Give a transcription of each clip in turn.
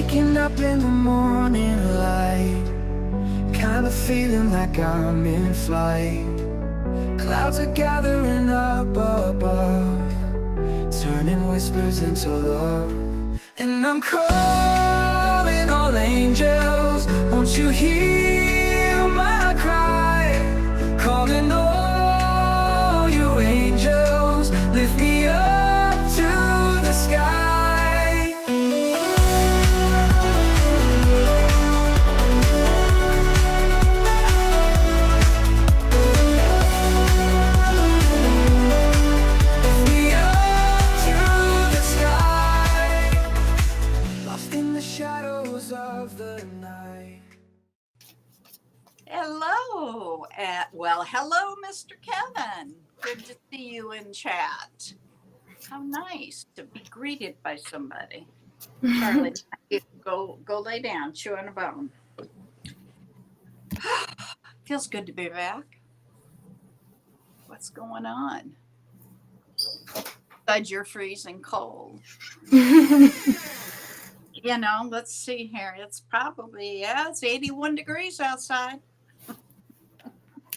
Waking up in the morning light, kind of feeling like I'm in flight. Clouds are gathering up above, turning whispers into love. And I'm calling all angels, won't you hear my cry? Calling all you angels, lift me up to the sky. Hello, Mr. Kevin. Good to see you in chat. How nice to be greeted by somebody. Charlie, go lay down, chew on a bone. Feels good to be back. What's going on? Besides, you're freezing cold. Let's see here. It's probably, it's 81 degrees outside.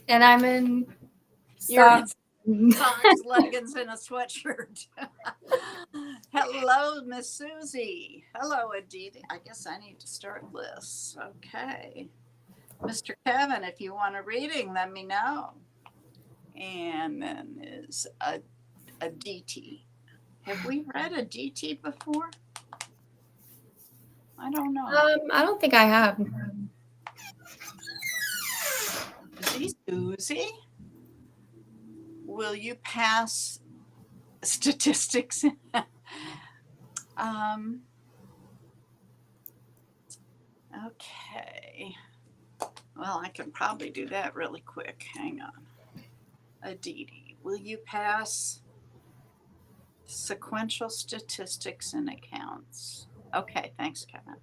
And I'm in socks, leggings, and a sweatshirt. Hello, Miss Susie. Hello, Aditi. I guess I need to start this. Okay. Mr. Kevin, if you want a reading, let me know. And then is Aditi. Have we read Aditi before? I don't know. I don't think I have. Susie, will you pass statistics? Okay. Well, I can probably do that really quick. Hang on. Aditi, will you pass sequential statistics and accounts? Okay, thanks, Kevin.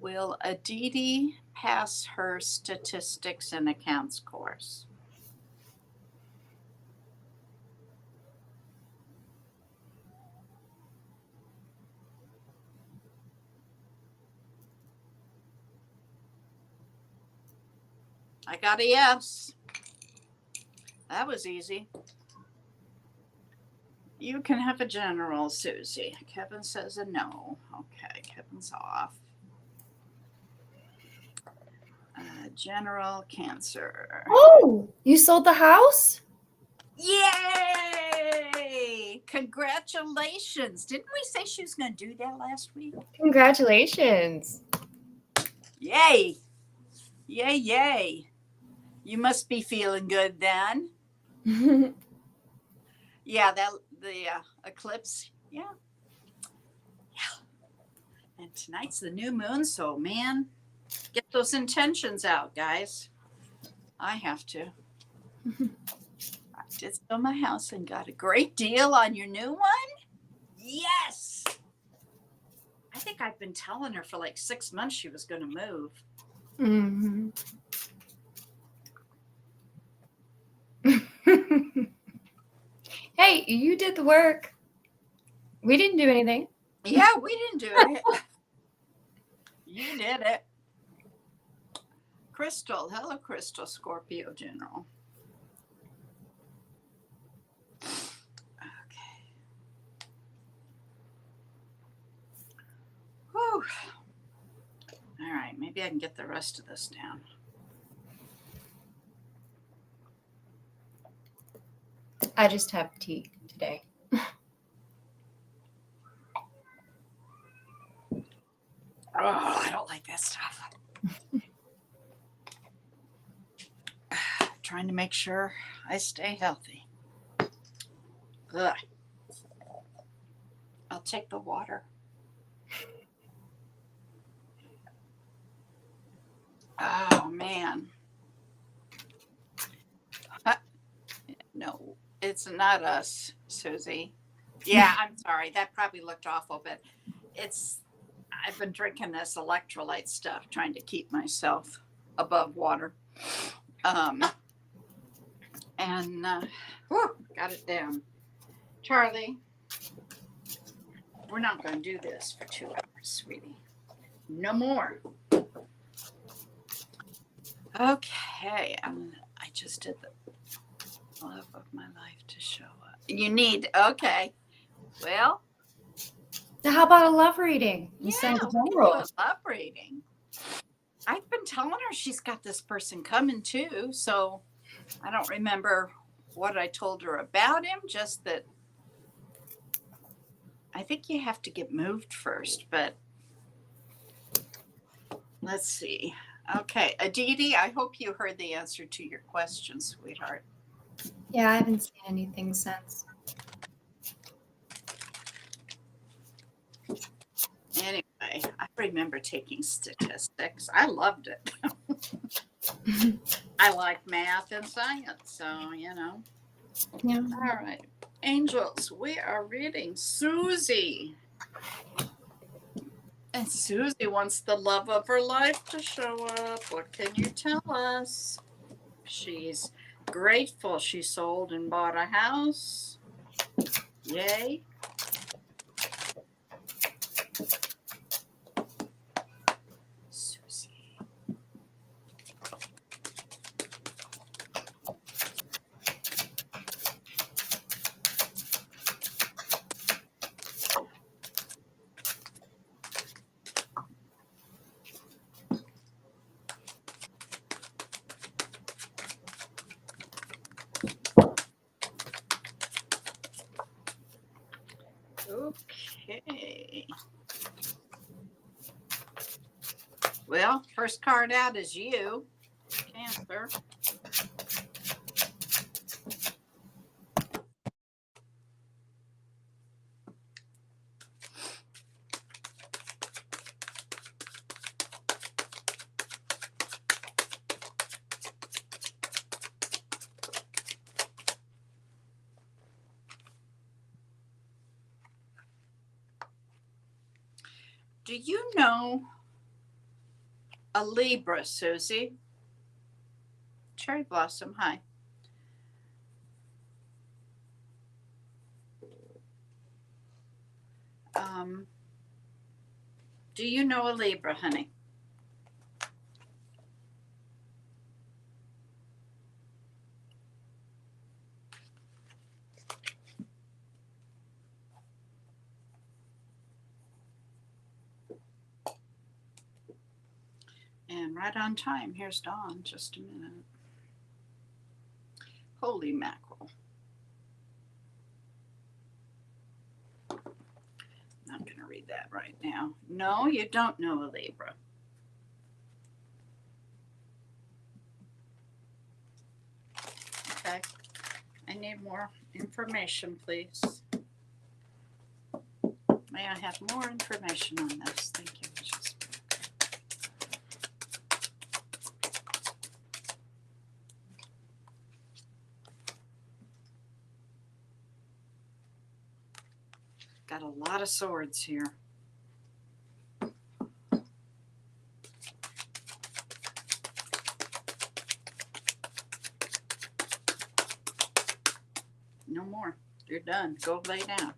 Will Aditi pass her statistics and accounts course? I got a yes. That was easy. You can have a general, Susie. Kevin says a no. Okay, Kevin's off. General cancer. Oh, you sold the house? Yay! Congratulations. Didn't we say she was going to do that last week? Congratulations. Yay. Yay, yay. You must be feeling good then. Yeah, the eclipse. Yeah. And tonight's the new moon, so man, get those intentions out, guys. I have to. I did sell my house and got a great deal on your new one. Yes. I think I've been telling her for like 6 months she was going to move. Mm-hmm. Hey, you did the work. We didn't do anything. Yeah, we didn't do it. You did it. Crystal. Hello, Crystal, Scorpio General. Okay. Whew. All right, maybe I can get the rest of this down. I just have tea today. Oh, I don't like that stuff. Trying to make sure I stay healthy. Ugh. I'll take the water. Oh, man. No, it's not us, Susie. Yeah, I'm sorry. That probably looked awful, but I've been drinking this electrolyte stuff, trying to keep myself above water. Got it down. Charlie, we're not going to do this for 2 hours, sweetie. No more. Okay. I just did the love of my life to show up. You need, okay. Well, So how about a love reading? yeah, Instead we of can do general. a love reading. I've been telling her she's got this person coming too. So I don't remember what I told her about him, just that I think you have to get moved first, but let's see. Okay, Aditi, I hope you heard the answer to your question, sweetheart. Yeah, I haven't seen anything since. Anyway, I remember taking statistics. I loved it. I like math and science, so Yeah. All right. Angels, we are reading Susie. And Susie wants the love of her life to show up. What can you tell us? She's grateful she sold and bought a house. Yay. Susie. Okay. Well, first card out is you, Cancer. Do you know a Libra, Susie? Cherry Blossom, hi. Do you know a Libra, honey? And right on time, here's Dawn, just a minute. Holy mackerel. I'm going to read that right now. No, you don't know a Libra. Okay. I need more information, please. May I have more information on this? Thank you. Got a lot of swords here. No more. You're done. Go lay down.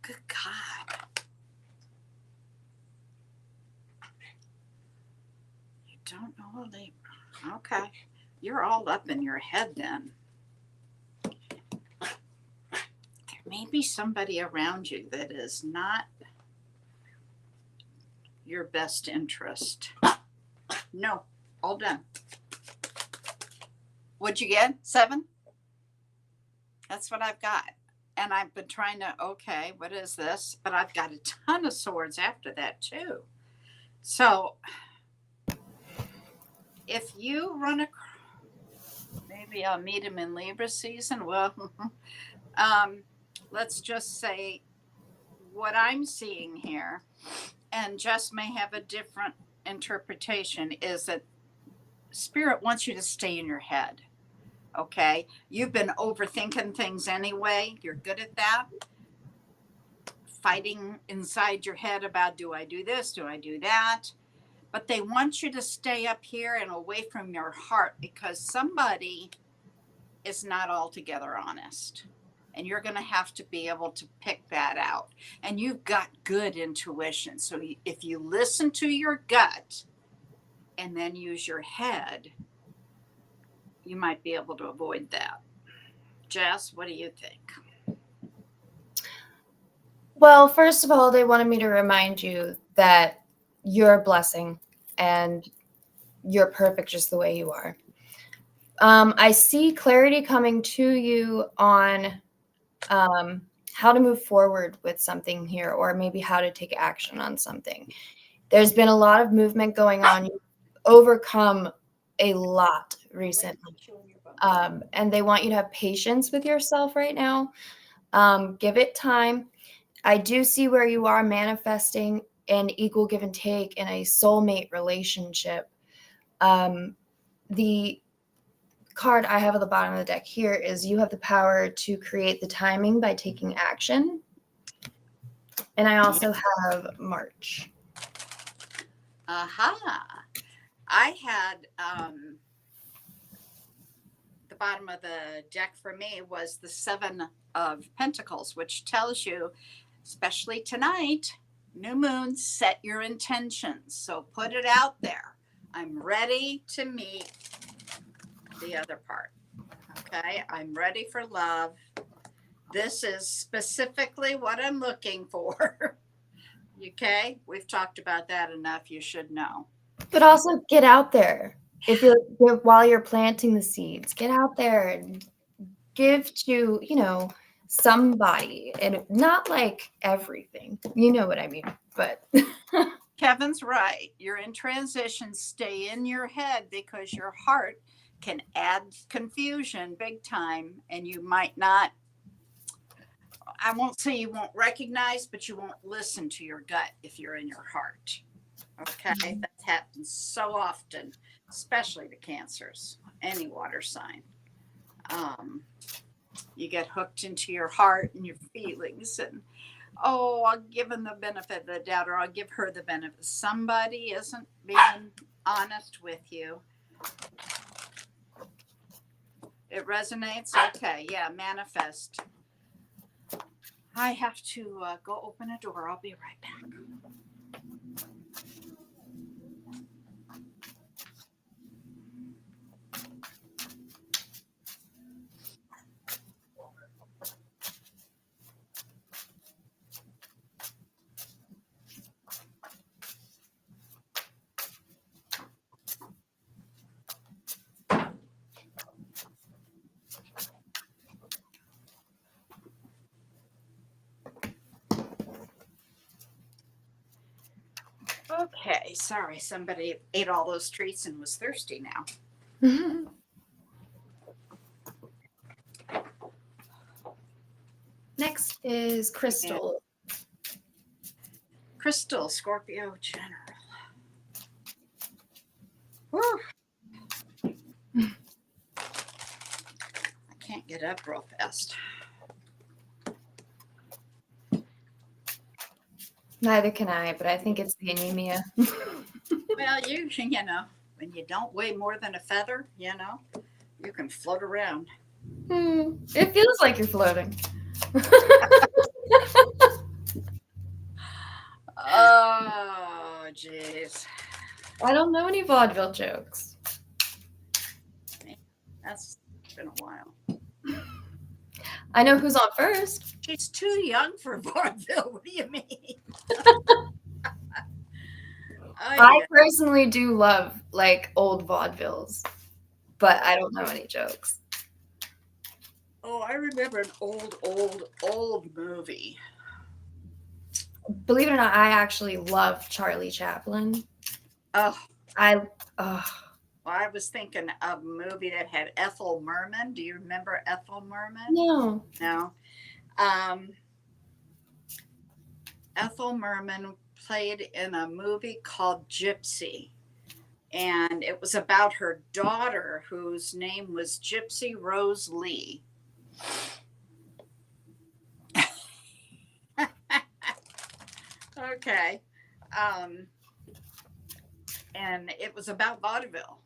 Good God. You don't know a Libra. Okay. You're all up in your head then. There may be somebody around you that is not your best interest. No, all done. What'd you get? 7? That's what I've got. And I've been trying to, okay, what is this? But I've got a ton of swords after that too. So if you run across, maybe I'll meet him in Libra season. Well, let's just say what I'm seeing here, and Jess may have a different interpretation, is that Spirit wants you to stay in your head. Okay. You've been overthinking things anyway. You're good at that. Fighting inside your head about, do I do this? Do I do that? But they want you to stay up here and away from your heart, because somebody is not altogether honest. And you're going to have to be able to pick that out. And you've got good intuition. So if you listen to your gut and then use your head, you might be able to avoid that. Jess, what do you think? Well, first of all, they wanted me to remind you that you're a blessing and you're perfect just the way you are. I see clarity coming to you on how to move forward with something here, or maybe how to take action on something. There's been a lot of movement going on. You've overcome a lot recently. And they want you to have patience with yourself right now. Give it time. I do see where you are manifesting an equal give and take in a soulmate relationship. The card I have at the bottom of the deck here is you have the power to create the timing by taking action. And I also have March. Aha. I had the bottom of the deck for me was the 7 of Pentacles, which tells you, especially tonight, new moon, set your intentions. So put it out there. I'm ready to meet the other part. Okay. I'm ready for love. This is specifically what I'm looking for. Okay. We've talked about that enough. You should know. But also get out there. If you're while you're planting the seeds, get out there and give to, somebody, and not like everything. You know what I mean? But Kevin's right. You're in transition. Stay in your head, because your heart can add confusion big time, and you might not, I won't say you won't recognize, but you won't listen to your gut if you're in your heart. Okay. That happens so often, especially to Cancers, any water sign. You get hooked into your heart and your feelings, and I'll give him the benefit of the doubt, or I'll give her the benefit. Somebody isn't being honest with you. It resonates. Okay. Yeah. Manifest. I have to go open a door. I'll be right back. Okay, sorry, somebody ate all those treats and was thirsty now. Next is Crystal. Crystal, Scorpio General. Woo. I can't get up real fast. Neither can I, but I think it's the anemia. Well, you know, when you don't weigh more than a feather, you can float around. It feels like you're floating. Oh, jeez. I don't know any vaudeville jokes. That's been a while. I know who's on first. She's too young for vaudeville. What do you mean? I personally do love like old vaudevilles, but I don't know any jokes. Oh, I remember an old movie. Believe it or not, I actually love Charlie Chaplin. Oh, Well, I was thinking of a movie that had Ethel Merman. Do you remember Ethel Merman? No. No. Ethel Merman played in a movie called Gypsy. And it was about her daughter, whose name was Gypsy Rose Lee. Okay. And it was about vaudeville.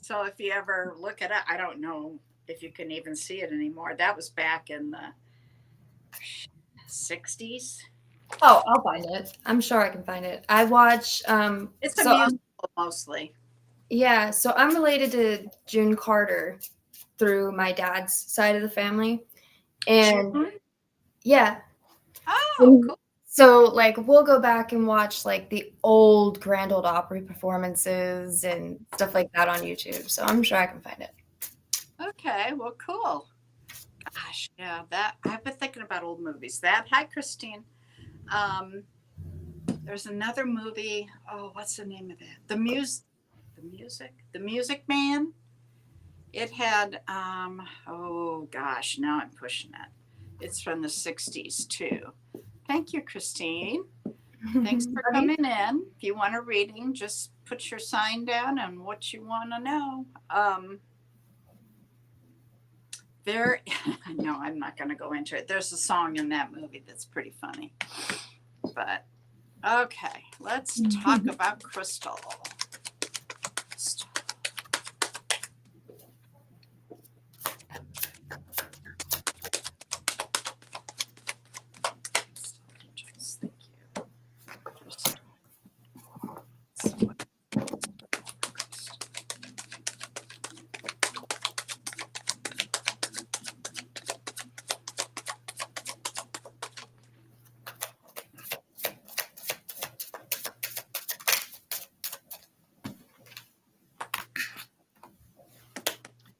So if you ever look it up, I don't know if you can even see it anymore. That was back in the 60s. Oh, I'll find it. I'm sure I can find it. I watch. It's a So musical mostly. yeah, so I'm related to June Carter through my dad's side of the family, and June? yeah. Oh, cool. So like we'll go back and watch like the old Grand Ole Opry performances and stuff like that on YouTube. So I'm sure I can find it. Okay, well, cool. Gosh, yeah, that I've been thinking about old movies. That, hi, Christine. There's another movie. Oh, what's the name of that? The Music Man. It had, oh gosh, now I'm pushing it. It's from the 60s too. Thank you, Christine. Thanks for coming in. If you want a reading, just put your sign down and what you want to know. No, I'm not going to go into it. There's a song in that movie that's pretty funny. But okay, let's talk about Crystal. Thank you.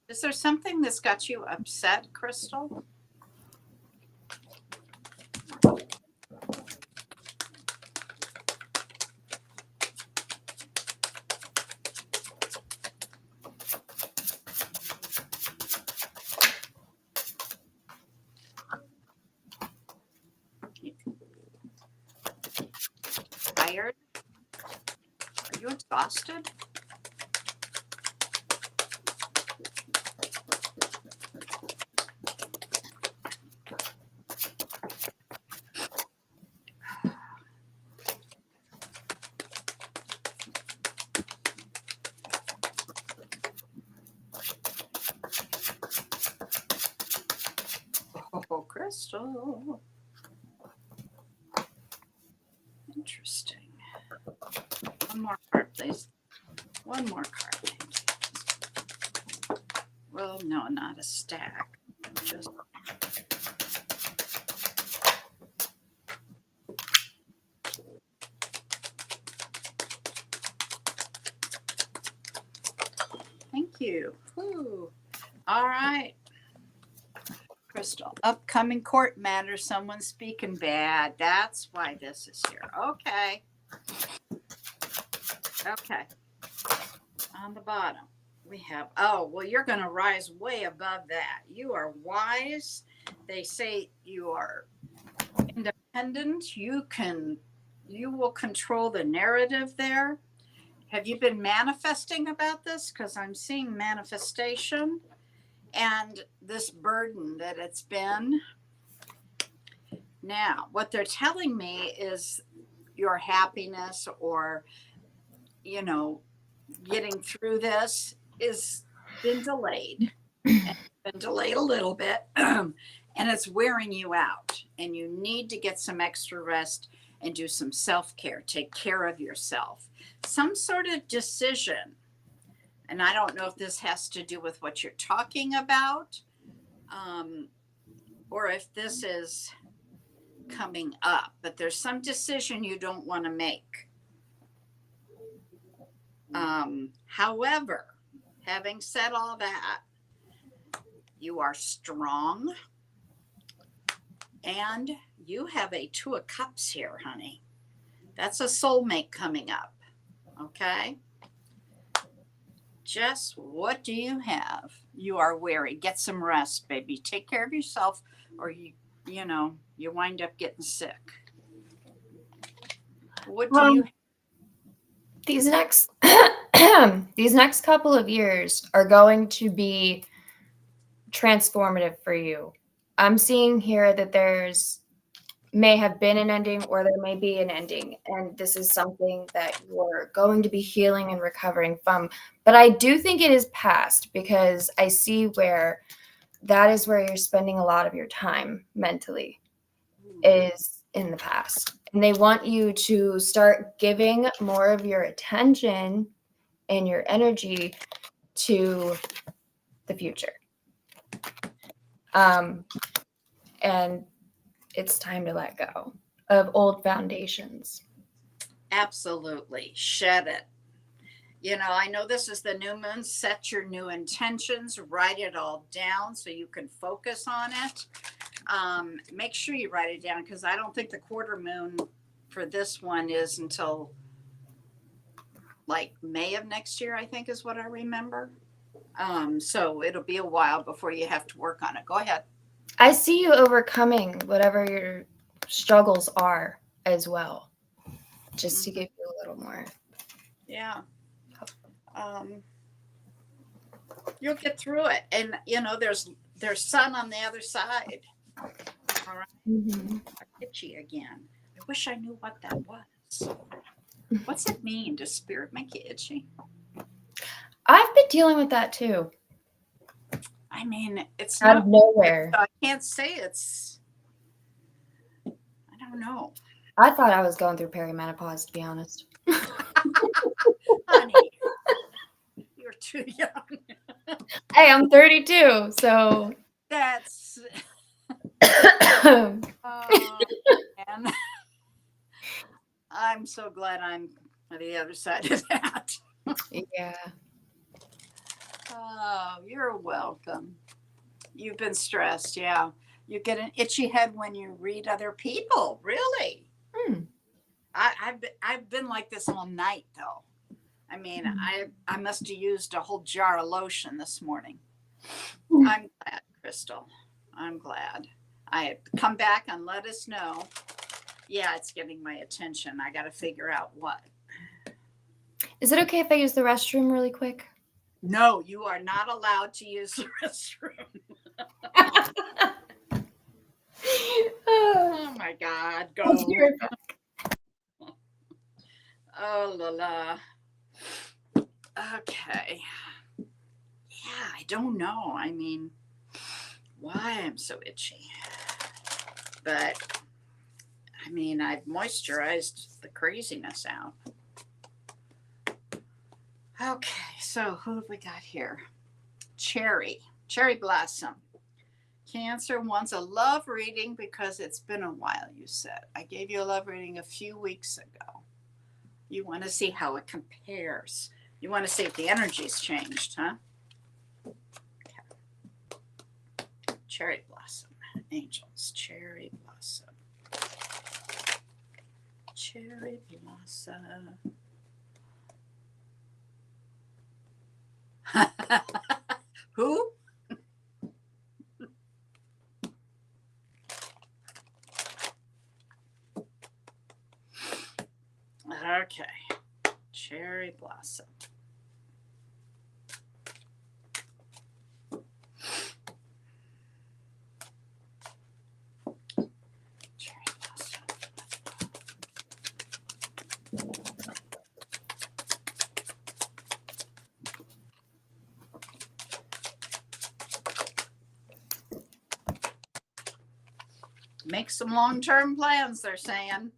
Is there something that's got you upset, Crystal? Tired? Are you exhausted? Oh, Crystal. Interesting. One more card, please. One more card. Thank you. Well, no, not a stack. Just thank you. Whew. All right. Crystal, upcoming court matter, someone speaking bad. That's why this is here. Okay. Okay. On the bottom, we have, oh, well, you're going to rise way above that. You are wise. They say you are independent. You will control the narrative there. Have you been manifesting about this? Because I'm seeing manifestation and this burden that it's been. Now, what they're telling me is your happiness or, getting through this is been delayed. And been delayed a little bit and it's wearing you out and you need to get some extra rest and do some self-care. Take care of yourself. Some sort of decision. And I don't know if this has to do with what you're talking about, or if this is coming up, but there's some decision you don't want to make. However, having said all that, you are strong and you have a 2 of Cups here, honey. That's a soulmate coming up. Okay. Just what do you have? You are weary. Get some rest, baby. Take care of yourself or you wind up getting sick. What do you these next couple of years are going to be transformative for you. I'm seeing here that there's may have been an ending or there may be an ending. And this is something that you're going to be healing and recovering from. But I do think it is past because I see where that is where you're spending a lot of your time mentally is in the past. And they want you to start giving more of your attention and your energy to the future. And it's time to let go of old foundations. Absolutely. Shed it. You know, I know this is the new moon. Set your new intentions, write it all down so you can focus on it. Make sure you write it down because I don't think the quarter moon for this one is until like May of next year, I think is what I remember. So it'll be a while before you have to work on it. Go ahead. I see you overcoming whatever your struggles are as well, just to give you a little more. Yeah. You'll get through it. And, you know, there's sun on the other side. All right. Mm-hmm. Itchy again. I wish I knew what that was. What's it mean? Does spirit make you itchy? I've been dealing with that too. I mean, it's Out not of nowhere. I can't say it's. I don't know, I thought I was going through perimenopause, to be honest. honey. You're too young. Hey, I'm 32, so. That's. Yeah. Man. I'm so glad I'm on the other side of that. Oh, you're welcome. You've been stressed, yeah. You get an itchy head when you read other people, really. I've been like this all night though. I mean, I must have used a whole jar of lotion this morning. I'm glad, Crystal. I'm glad. Come back and let us know. Yeah, it's getting my attention. I got to figure out what. Is it okay if I use the restroom really quick? No, you are not allowed to use the restroom. Oh my God, go. Oh la la. Okay. Yeah, I don't know. I mean, why I'm so itchy. But I mean, I've moisturized the craziness out. Okay, so who have we got here? Cherry Blossom. Cancer wants a love reading because it's been a while, you said. I gave you a love reading a few weeks ago. You want to see how it compares. You want to see if the energy's changed, huh? Okay. Cherry Blossom. Angels. Cherry Blossom. Cherry Blossom. Who? Okay. Cherry Blossom. Cherry Blossom. Make some long-term plans, they're saying.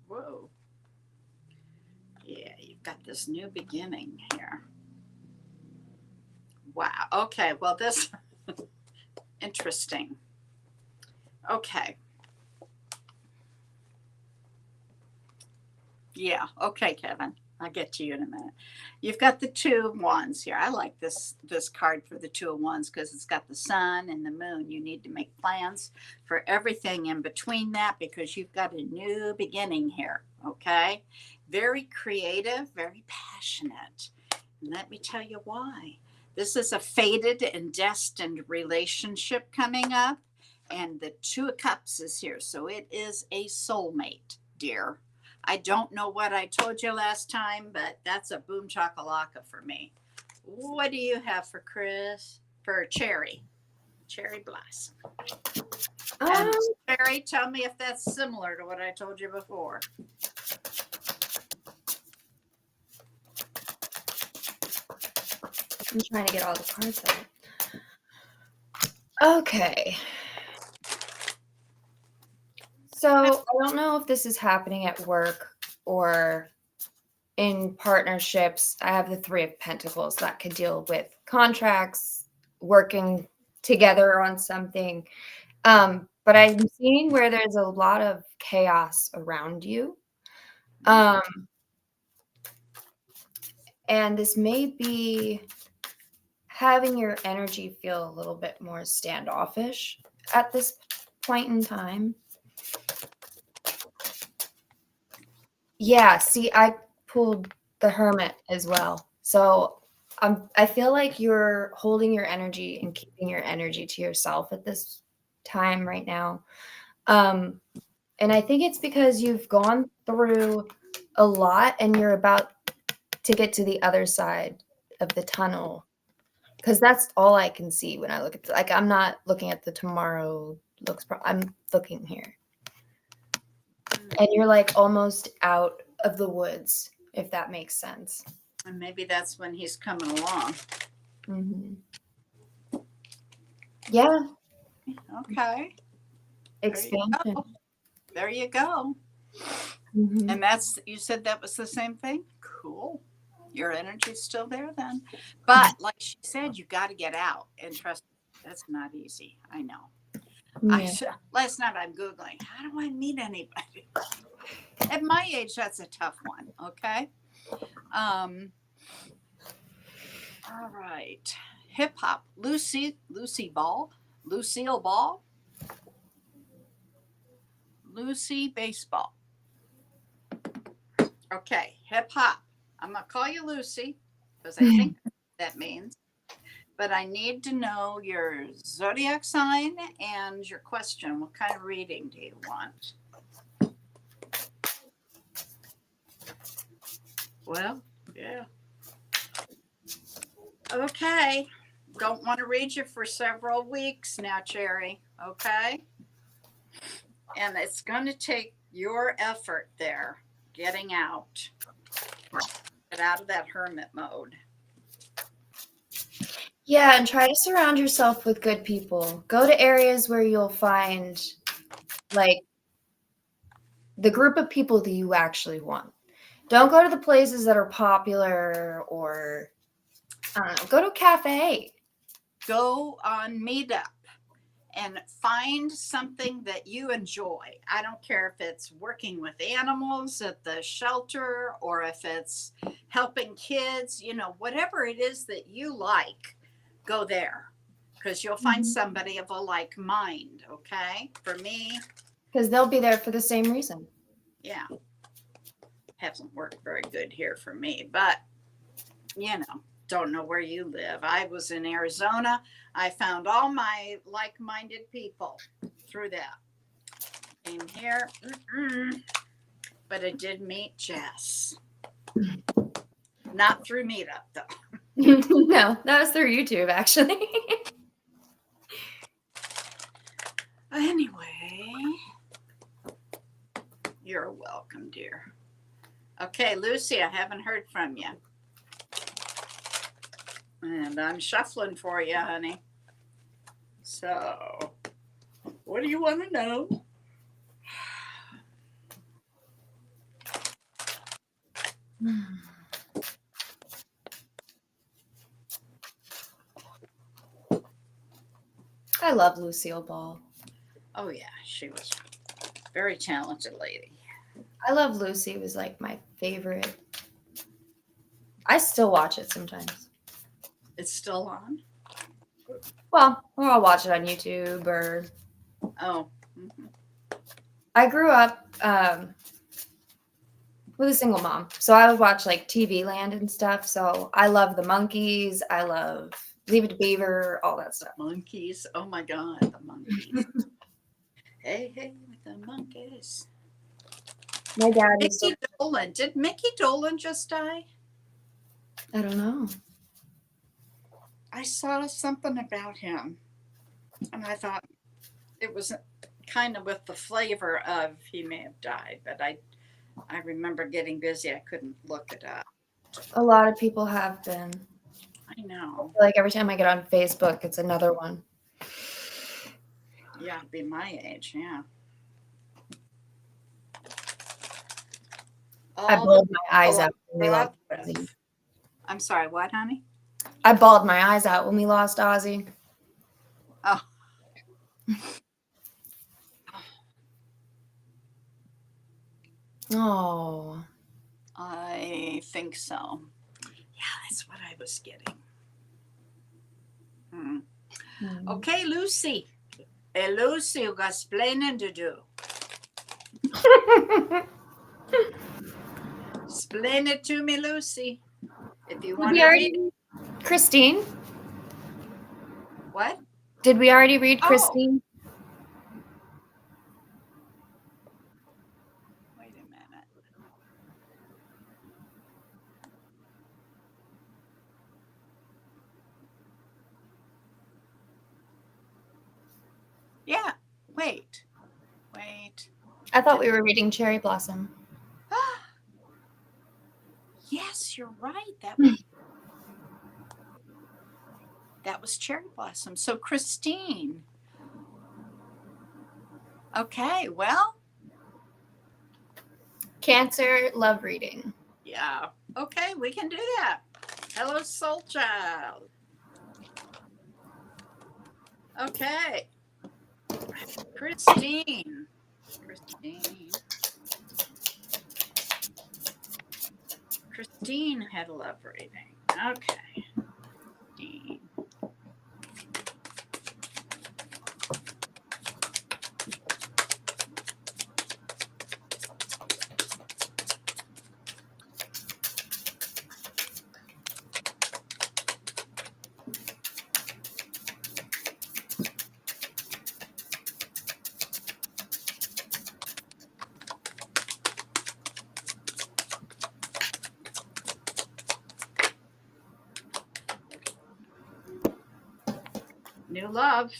Whoa. Yeah, you've got this new beginning here. Wow. Okay. Well, this interesting. Okay. Yeah. Okay, Kevin. I'll get to you in a minute. You've got the 2 of Wands here. I like this card for the 2 of Wands because it's got the sun and the moon. You need to make plans for everything in between that because you've got a new beginning here. Okay. Very creative, very passionate. And let me tell you why. This is a fated and destined relationship coming up. And the Two of Cups is here. So it is a soulmate, dear. I don't know what I told you last time, but that's a boom chakalaka for me. What do you have for Chris? For Cherry? Cherry Blossom. And Cherry, tell me if that's similar to what I told you before. I'm trying to get all the cards out. Okay. So I don't know if this is happening at work or in partnerships. I have the Three of Pentacles that could deal with contracts, working together on something. But I'm seeing where there's a lot of chaos around you. And this may be having your energy feel a little bit more standoffish at this point in time. Yeah, see, I pulled the Hermit as well. So I feel like you're holding your energy and keeping your energy to yourself at this time right now. And I think it's because you've gone through a lot and you're about to get to the other side of the tunnel. Because that's all I can see when I look at like I'm not looking at the tomorrow I'm looking here. And you're like almost out of the woods, if that makes sense. And maybe that's when he's coming along. Mm-hmm. Yeah. Okay. Expansion. There you go. Mm-hmm. And you said that was the same thing? Cool. Your energy's still there then. But like she said, you got to get out. And trust me, that's not easy. I know. Yeah. Last night I'm Googling, how do I meet anybody? At my age, that's a tough one. Okay. All right. Hip hop. Lucille Ball. Lucy Baseball. Okay. Hip hop. I'm going to call you Lucy because I think that means. But I need to know your zodiac sign and your question. What kind of reading do you want? Well, yeah. Okay. Don't want to read you for several weeks now, Cherry. Okay. And it's going to take your effort there, getting out. Get out of that hermit mode. Yeah, and try to surround yourself with good people. Go to areas where you'll find like the group of people that you actually want. Don't go to the places that are popular or I don't know, go to a cafe. Go on Meetup and find something that you enjoy. I don't care if it's working with animals at the shelter or if it's helping kids, whatever it is that you like, go there because you'll find somebody of a like mind. Okay. For me. Because they'll be there for the same reason. Yeah. Hasn't worked very good here for me, but don't know where you live. I was in Arizona. I found all my like-minded people through that. Came here, but I did meet Jess. Not through Meetup, though. No, that was through YouTube, actually. Anyway, you're welcome, dear. Okay, Lucy, I haven't heard from you. And I'm shuffling for you, honey. So, what do you want to know? I love Lucille Ball. Oh, yeah, she was a very talented lady. I love Lucy. It was like my favorite. I still watch it sometimes. It's still on? Well, or I'll watch it on YouTube or. Oh. I grew up with a single mom, so I would watch like TV Land and stuff. So I love the Monkees. I love Leave It to Beaver, all that stuff. Monkeys. Oh my God, the monkeys. Hey, hey, with the monkeys. My dad used to. Mickey Dolan. Did Mickey Dolan just die? I don't know. I saw something about him, and I thought it was kind of with the flavor of he may have died, but I remember getting busy. I couldn't look it up. A lot of people have been. I know. Like every time I get on Facebook, it's another one. Yeah, be my age. Yeah. I All bawled my eyes the out when we lost progress. Ozzy. I'm sorry, what, honey? I bawled my eyes out when we lost Ozzy. Oh. Oh. I think so. Yeah, that's what I was getting. Hmm. Okay, Lucy. Hey, Lucy, you got explaining to do. Explain it to me, Lucy. If you want to read it. Christine? What? Did we already read Oh. Christine? Wait a minute. Yeah. Wait. I thought we were reading Cherry Blossom. Yes, you're right. That was Cherry Blossom. So Christine. Okay, well. Cancer love reading. Yeah. Okay, we can do that. Hello, Soul Child. Okay. Christine. Christine had a love reading. Okay. Christine. New love,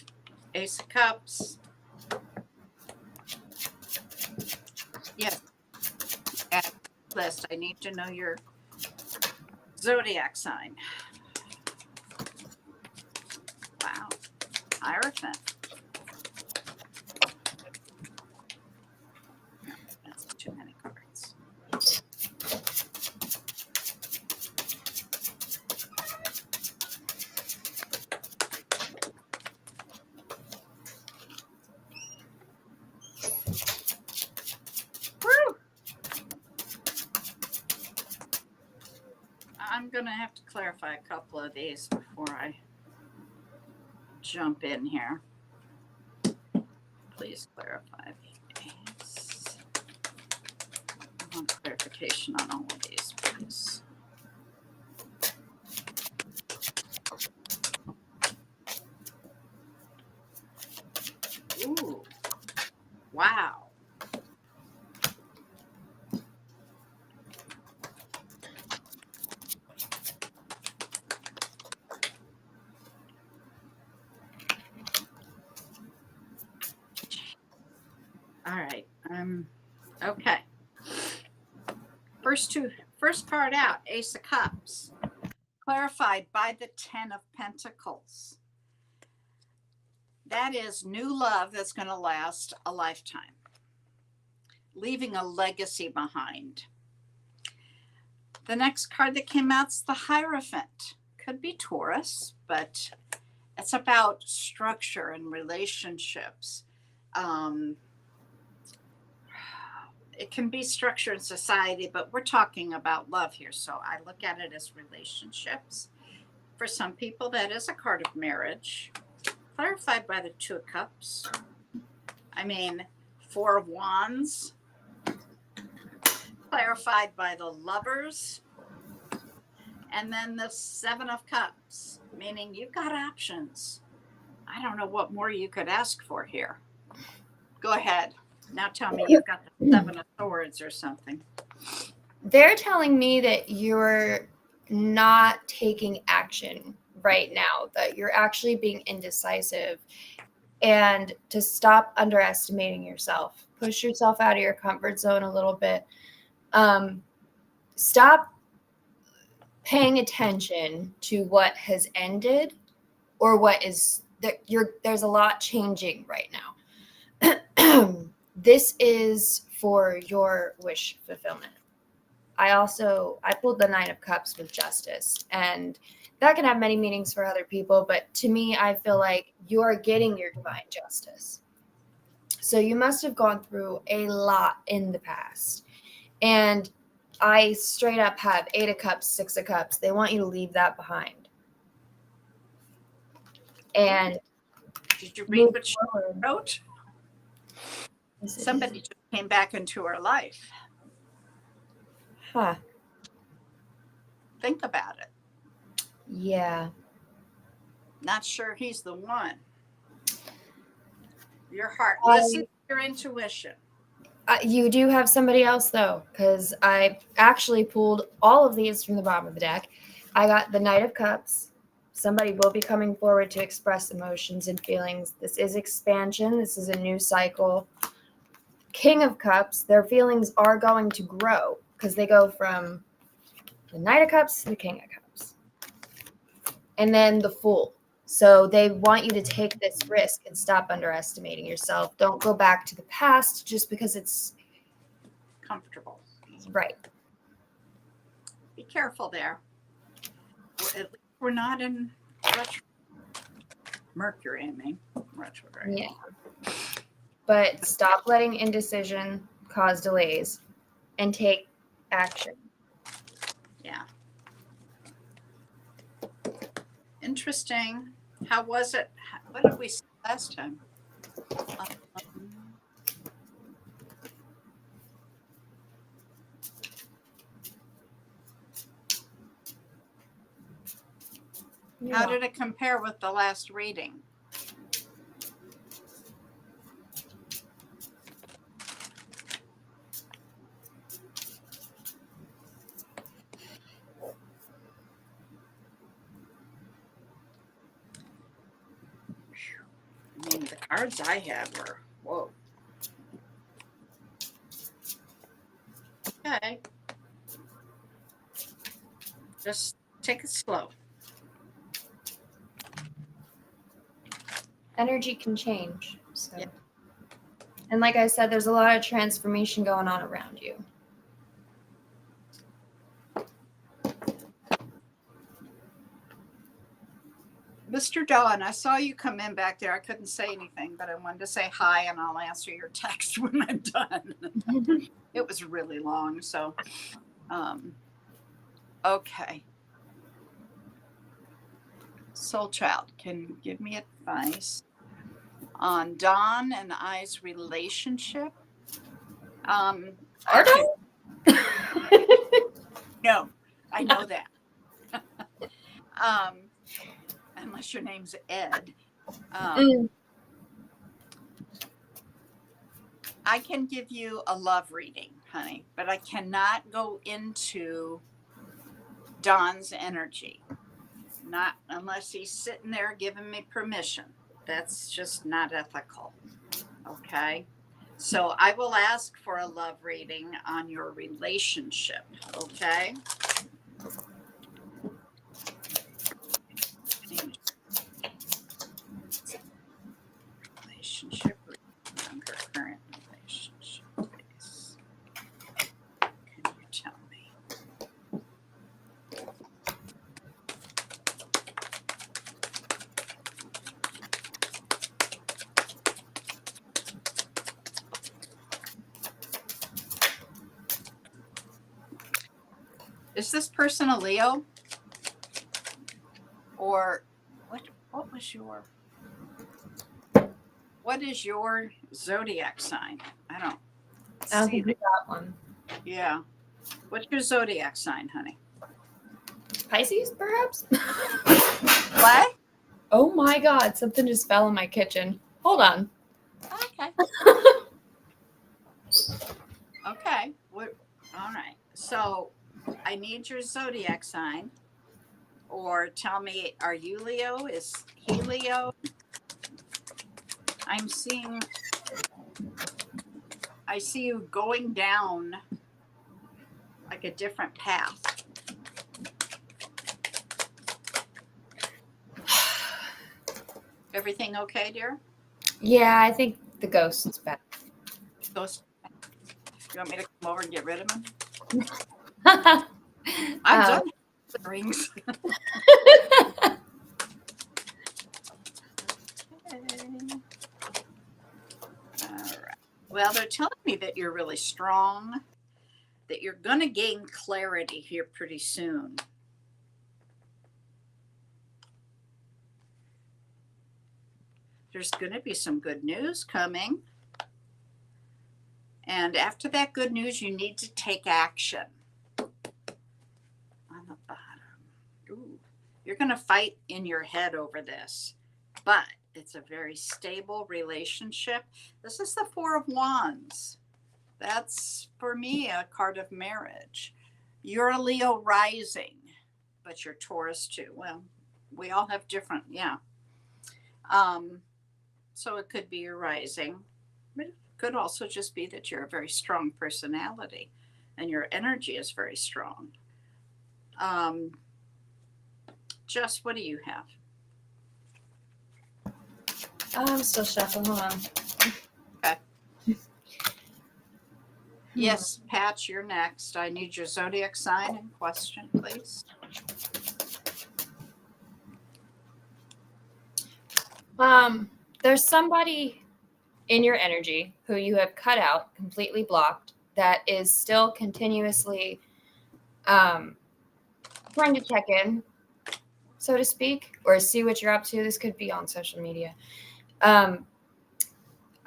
Ace of Cups. Yes. At list, I need to know your zodiac sign. Wow. Hierophant. No, that's too many cards. I'm going to have to clarify a couple of these before I jump in here. Please clarify these. I want clarification on all of these, please. Ooh. Wow. All right. Okay. First card out, Ace of Cups. Clarified by the 10 of Pentacles. That is new love that's going to last a lifetime. Leaving a legacy behind. The next card that came out is the Hierophant. Could be Taurus, but it's about structure and relationships. It can be structure in society, but we're talking about love here. So I look at it as relationships. For some people, that is a card of marriage. Clarified by the 2 of Cups. I mean, 4 of Wands. Clarified by the Lovers. And then the 7 of Cups. meaning you've got options. I don't know what more you could ask for here. Go ahead. Now tell me you've got the Seven of Swords or something. They're telling me that you're not taking action right now, that you're actually being indecisive, and to stop underestimating yourself. Push yourself out of your comfort zone a little bit. Stop paying attention to what has ended or what is that there's a lot changing right now. This is for your wish fulfillment. I pulled the Nine of Cups with Justice, and that can have many meanings for other people, but to me, I feel like you're getting your divine justice. So you must have gone through a lot in the past. And I straight up have Eight of Cups, Six of Cups. They want you to leave that behind. And did you read what she forward. wrote? Somebody just came back into her life. Huh. Think about it. Yeah. Not sure he's the one. Your heart. Listen to your intuition. You do have somebody else, though, because I actually pulled all of these from the bottom of the deck. I got the Knight of Cups. Somebody will be coming forward to express emotions and feelings. This is expansion. This is a new cycle. King of Cups, their feelings are going to grow because they go from the Knight of Cups to the King of Cups. And then the Fool. So they want you to take this risk and stop underestimating yourself. Don't go back to the past just because it's comfortable. Right. Be careful there. At least we're not in Mercury, I mean, retrograde. Yeah. But stop letting indecision cause delays and take action. Yeah. Interesting. How was it? What did we see last time? How did it compare with the last reading? I mean, the cards I had were, whoa. Okay. Just take it slow. Energy can change. So. Yeah. And like I said, there's a lot of transformation going on around you. Mr. Dawn, I saw you come in back there. I couldn't say anything, but I wanted to say hi and I'll answer your text when I'm done. It was really long, so okay. Soul Child, can you give me advice on Dawn and I's relationship? No, I know that. Unless your name's Ed. I can give you a love reading, honey, but I cannot go into Don's energy. Not unless he's sitting there giving me permission. That's just not ethical. Okay? So I will ask for a love reading on your relationship. Okay? Relationship on her current relationship base. Can you tell me? Is this person a Leo? Or what is your zodiac sign? I don't think we got one. Yeah. What's your zodiac sign, honey? Pisces, perhaps? What? Oh my God, something just fell in my kitchen. Hold on. Okay. Okay. All right. So I need your zodiac sign. Or tell me, are you Leo? Is he Leo? I see you going down like a different path. Everything okay, dear? Yeah, I think the ghost's back. Ghost. You want me to come over and get rid of him? I'm I'm done with the rings. Okay. All right. Well, they're telling me that you're really strong, that you're going to gain clarity here pretty soon. There's going to be some good news coming. And after that good news, you need to take action. On the bottom. Ooh. You're going to fight in your head over this, but it's a very stable relationship. This is the Four of Wands. That's, for me, a card of marriage. You're a Leo rising, but you're Taurus too. Well, we all have different, yeah. So it could be your rising, but it could also just be that you're a very strong personality and your energy is very strong. Jess, what do you have? I'm still shuffling. Hold on. Okay. Yes, Pat, you're next. I need your zodiac sign and question, please. There's somebody in your energy who you have cut out, completely blocked, that is still continuously trying to check in, so to speak, or see what you're up to. This could be on social media. I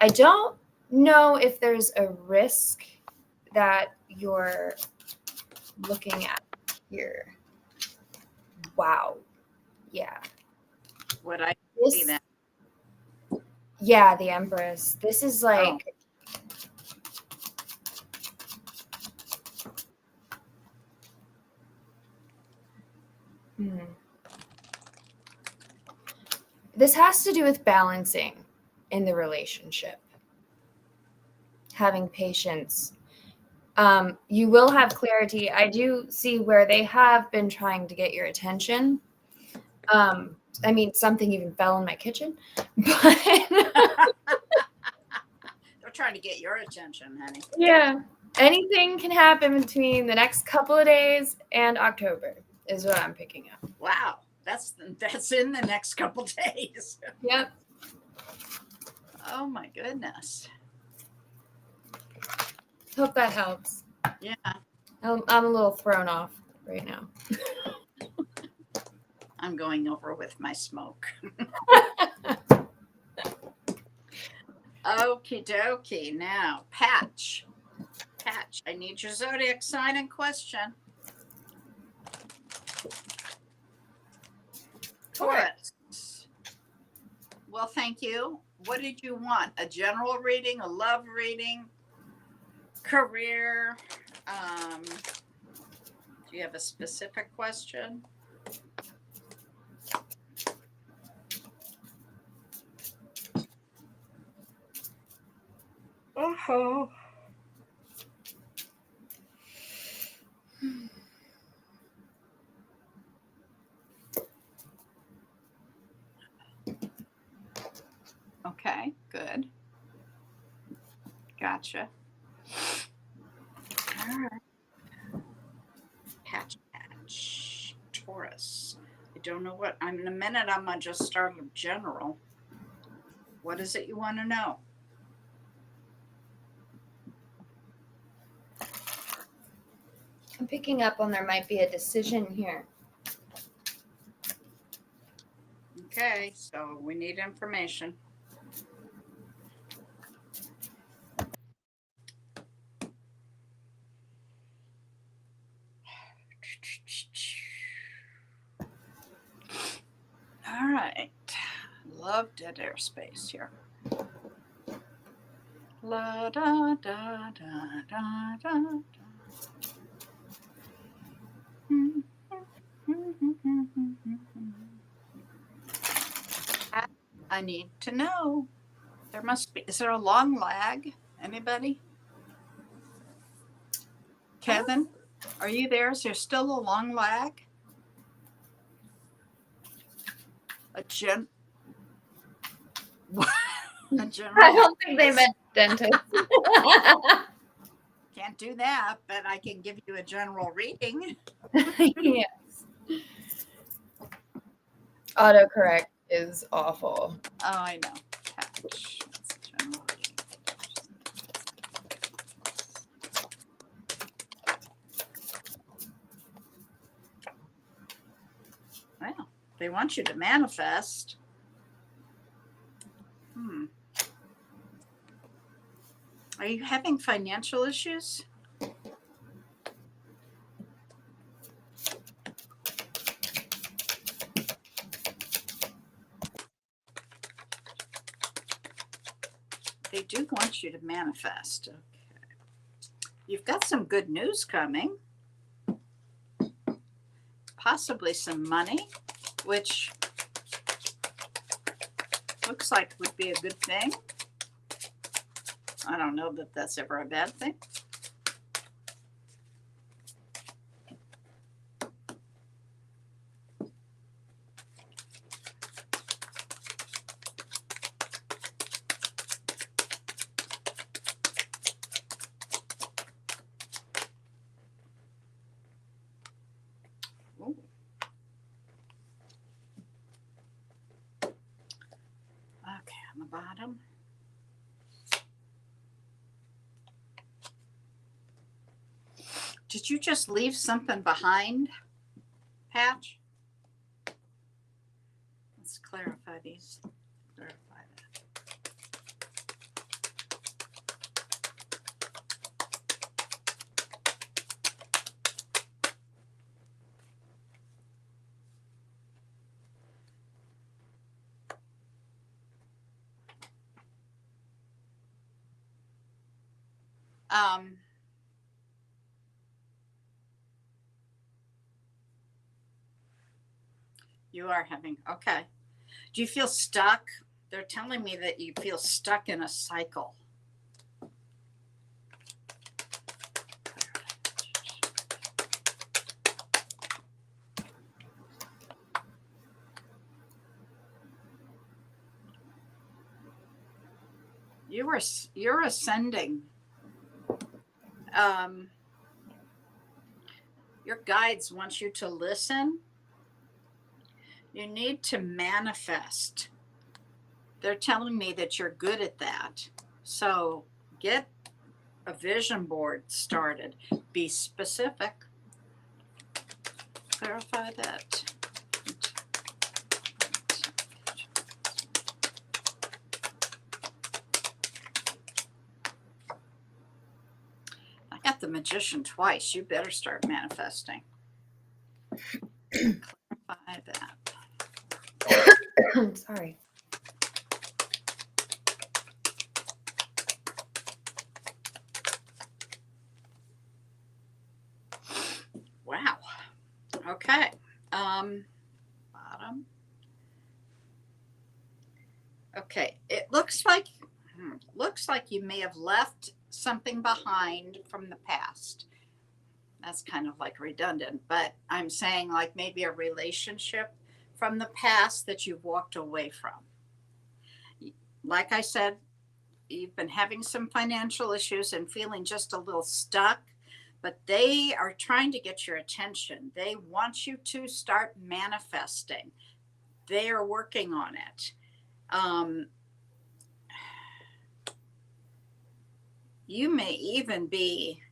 don't know if there's a risk that you're looking at here. Wow. Yeah. Would I see that? Yeah, the Empress. This is like This has to do with balancing in the relationship, having patience. You will have clarity. I do see where they have been trying to get your attention. I mean, something even fell in my kitchen, but They're trying to get your attention, honey. yeah, anything can happen between the next couple of days and October is what I'm picking up. Wow, that's in the next couple days. Yep. Oh my goodness. Hope that helps. Yeah. I'm a little thrown off right now. I'm going over with my smoke. Okie dokie. Now, Patch, I need your zodiac sign and question. Taurus. Well, thank you. What did you want? A general reading, a love reading, career? Do you have a specific question? Oh. Okay, good. Gotcha. All right. Patch, Taurus. I don't know what, in a minute, I'm going to just start with general. What is it you want to know? I'm picking up on there might be a decision here. Okay, so we need information. love dead air space here. La da da da da da. I need to know. There must be. Is there a long lag? Anybody? Kevin, are you there? Is there still a long lag? A general. I don't think they meant dentist. Can't do that, but I can give you a general reading. Yes. Autocorrect is awful. Oh, I know. Patch. That's a general reading. Well, they want you to manifest. Are you having financial issues? They do want you to manifest. Okay. You've got some good news coming. Possibly some money, which looks like would be a good thing. I don't know that that's ever a bad thing. Ooh. Okay, on the bottom. Did you just leave something behind, Patch? Let's clarify these. Clarify that. You are having, okay. Do you feel stuck? They're telling me that you feel stuck in a cycle. You're ascending. Your guides want you to listen. You need to manifest. They're telling me that you're good at that. So get a vision board started. Be specific. Clarify that. I got the Magician twice. You better start manifesting. Clarify that. Sorry. Wow. Okay. Bottom. Okay. It looks like you may have left something behind from the past. That's kind of like redundant, but I'm saying like maybe a relationship from the past that you've walked away from. Like I said, you've been having some financial issues and feeling just a little stuck, but they are trying to get your attention. They want you to start manifesting. They are working on it. You may even be,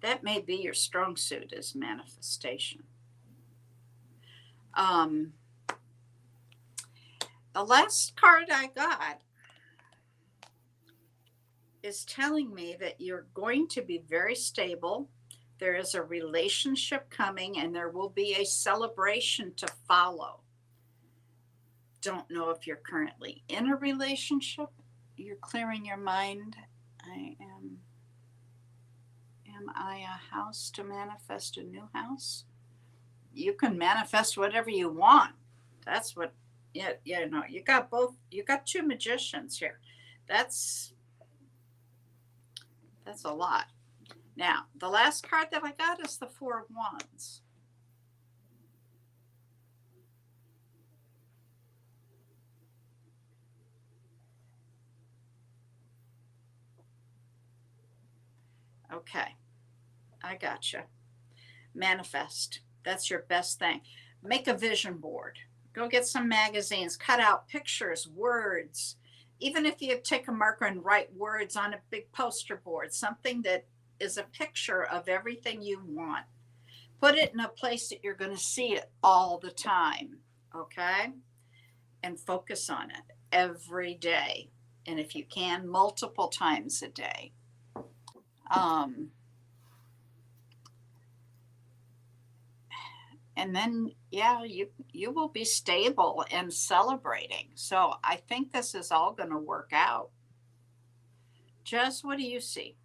that may be your strong suit is manifestation. The last card I got is telling me that you're going to be very stable. There is a relationship coming and there will be a celebration to follow. don't know if you're currently in a relationship. You're clearing your mind. Am I a house to manifest a new house? You can manifest whatever you want. That's what, yeah, no, you got both. You got two magicians here. That's a lot. Now, the last card that I got is the Four of Wands. Okay, I gotcha. Manifest. That's your best thing. Make a vision board. Go get some magazines, cut out pictures, words. Even if you take a marker and write words on a big poster board, something that is a picture of everything you want. Put it in a place that you're going to see it all the time, okay? And focus on it every day. And if you can, multiple times a day. And then, yeah, you will be stable and celebrating. So I think this is all going to work out. Jess, what do you see?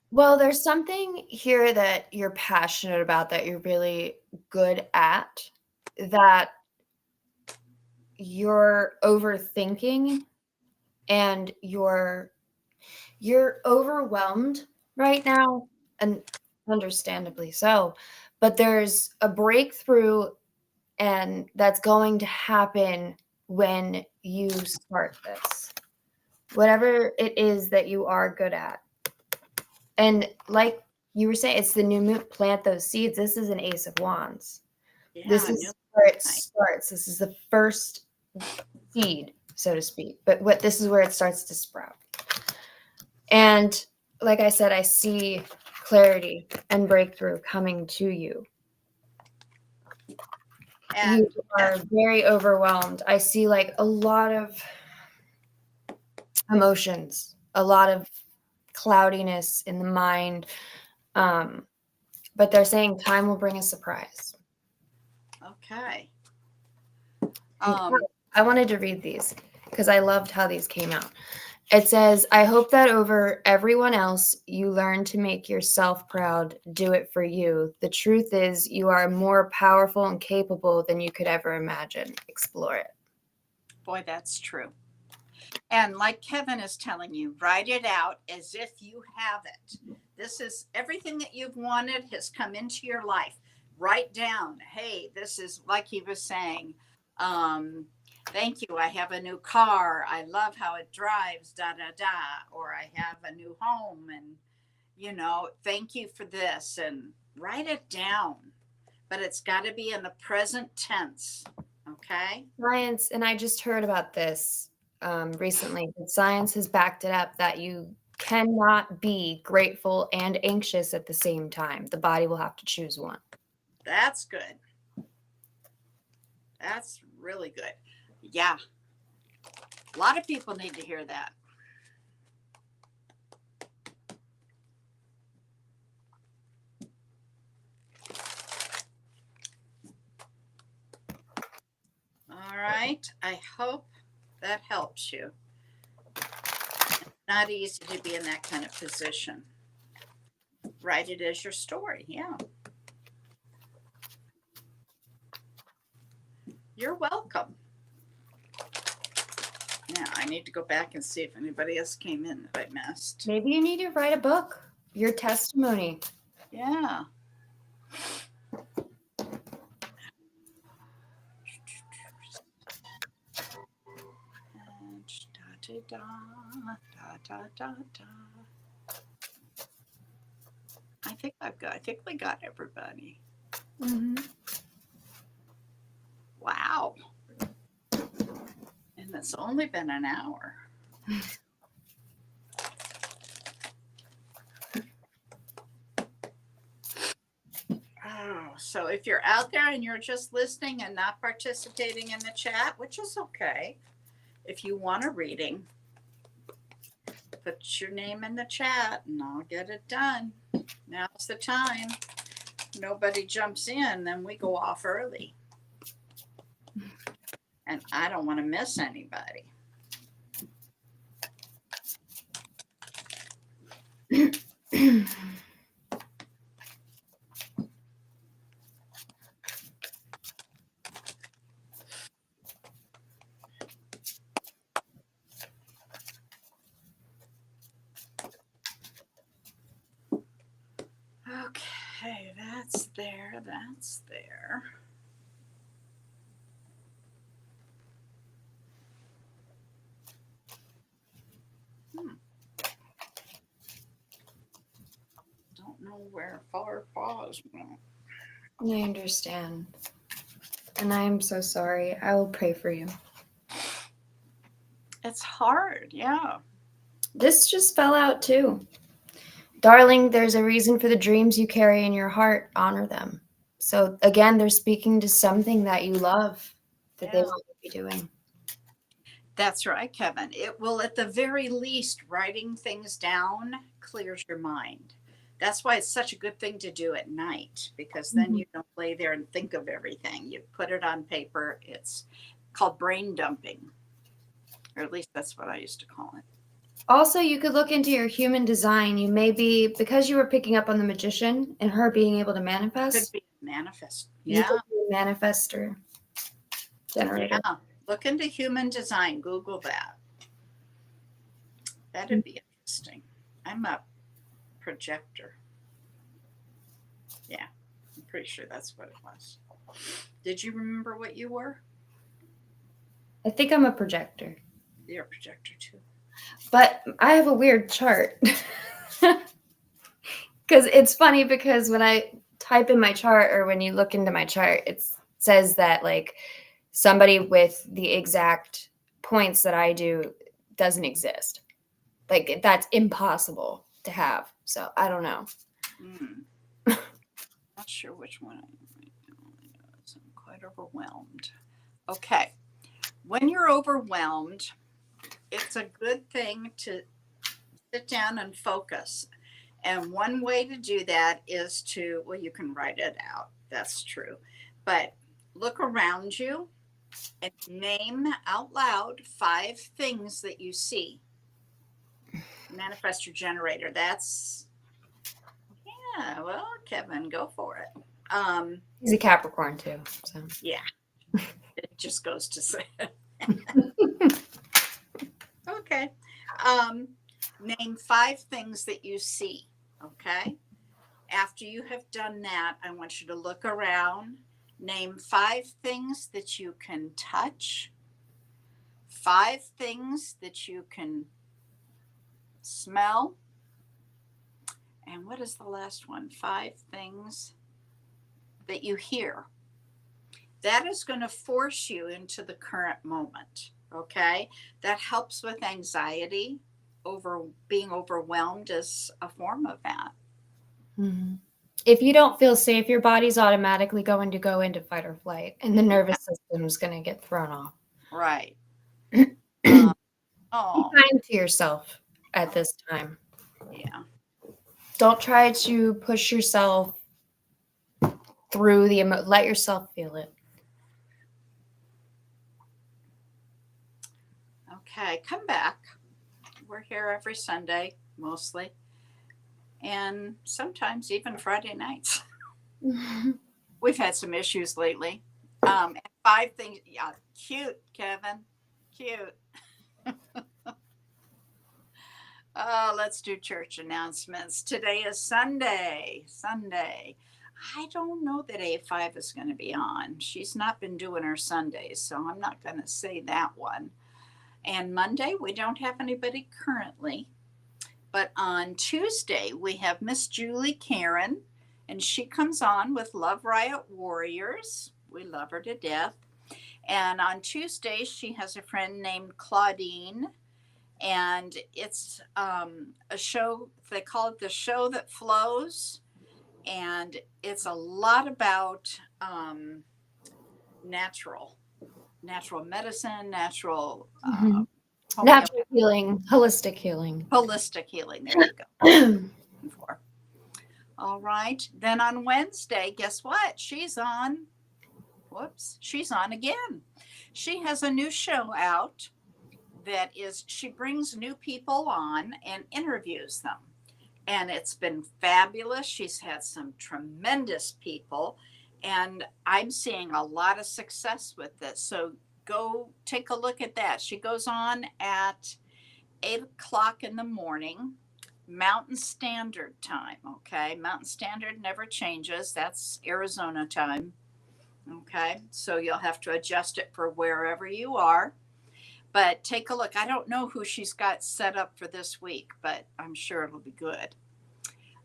Well, there's something here that you're passionate about, that you're really good at, that you're overthinking, and you're overwhelmed right now, and understandably so. But there's a breakthrough, and that's going to happen when you start this, whatever it is that you are good at. And like you were saying, it's the new moon. Plant those seeds. This is an Ace of Wands. Yeah, This is where it starts. This is the first seed, so to speak. But this is where it starts to sprout. And like I said, I see clarity and breakthrough coming to you. And you are very overwhelmed. I see like a lot of emotions, a lot of cloudiness in the mind. But they're saying time will bring a surprise. okay. I wanted to read these because I loved how these came out. It says, I hope that over everyone else, you learn to make yourself proud. Do it for you. The truth is, you are more powerful and capable than you could ever imagine. Explore it. Boy, that's true. And like Kevin is telling you, write it out as if you have it. This is everything that you've wanted has come into your life. Write down, hey, this is like he was saying, thank you, I have a new car. I love how it drives, da, da, da. Or I have a new home and, thank you for this. And write it down. But it's got to be in the present tense. Okay? Science, and I just heard about this recently. Science has backed it up that you cannot be grateful and anxious at the same time. The body will have to choose one. That's good. That's really good. Yeah. A lot of people need to hear that. All right. I hope that helps you. It's not easy to be in that kind of position. Write it as your story. Yeah. You're welcome. Now, I need to go back and see if anybody else came in that I missed. Maybe you need to write a book, your testimony. Yeah. Da, da, da, da. I think we got everybody. Mm-hmm. Wow. And it's only been an hour. Oh, so if you're out there and you're just listening and not participating in the chat, which is okay, if you want a reading, put your name in the chat and I'll get it done. Now's the time. Nobody jumps in, then we go off early. and I don't want to miss anybody. Okay, that's there, that's there. Don't know where far paws went. I understand. And I am so sorry. I will pray for you. It's hard, yeah. This just fell out too. Darling, there's a reason for the dreams you carry in your heart. Honor them. So again, they're speaking to something that you love that they Yeah. want you to be doing. That's right, Kevin. It will, at the very least, writing things down clears your mind. That's why it's such a good thing to do at night, because then you don't lay there and think of everything. You put it on paper. It's called brain dumping, or at least that's what I used to call it. Also, you could look into your human design. You may be, because you were picking up on the magician and her being able to Could manifest, be manifest. you Yeah. could be a manifester, generator. Yeah. Look into human design. Google that. That'd be interesting. I'm a projector. Yeah, I'm pretty sure that's what it was. Did you remember what you were? I think I'm a projector. You're a projector too. But I have a weird chart. Because it's funny because when I type in my chart or when you look into my chart, it says that like somebody with the exact points that I do doesn't exist. Like that's impossible to have. So I don't know. Not sure which one I am right now. I'm quite overwhelmed. Okay. When you're overwhelmed, it's a good thing to sit down and focus. And one way to do that is to, well, you can write it out. That's true. But look around you and name out loud 5 things that you see. Manifest your generator. That's, yeah, well, Kevin, go for it. He's a Capricorn too. So Yeah, it just goes to say. Okay. Name 5 things that you see. Okay. After you have done that, I want you to look around. Name 5 things that you can touch, 5 things that you can smell. And what is the last one? 5 things that you hear. That is going to force you into the current moment. Okay. That helps with anxiety. Being overwhelmed is a form of that. mm-hmm. If you don't feel safe, your body's automatically going to go into fight or flight, and the nervous system is going to get thrown off. Right. Be kind to yourself at this time. Yeah. Don't try to push yourself through the let yourself feel it. Okay, come back. We're here every Sunday, mostly, and sometimes even Friday nights. We've had some issues lately. And 5 things. Yeah, cute, Kevin. Cute. Let's do church announcements. Today is Sunday. I don't know that A5 is going to be on. She's not been doing her Sundays, so I'm not going to say that one. And Monday, we don't have anybody currently. But on Tuesday, we have Miss Julie Karen, and she comes on with Love Riot Warriors. We love her to death. And on Tuesday, she has a friend named Claudine. And it's a show, they call it The Show That Flows. And it's a lot about natural medicine, natural healing, holistic healing. There you go. All right. Then on Wednesday, guess what? She's on again. She has a new show out that is, she brings new people on and interviews them. And it's been fabulous. She's had some tremendous people, and I'm seeing a lot of success with this. So go take a look at that. She goes on at 8 o'clock in the morning, Mountain Standard Time. Okay. Mountain Standard never changes. That's Arizona time. Okay. So you'll have to adjust it for wherever you are. But take a look. I don't know who she's got set up for this week, but I'm sure it'll be good.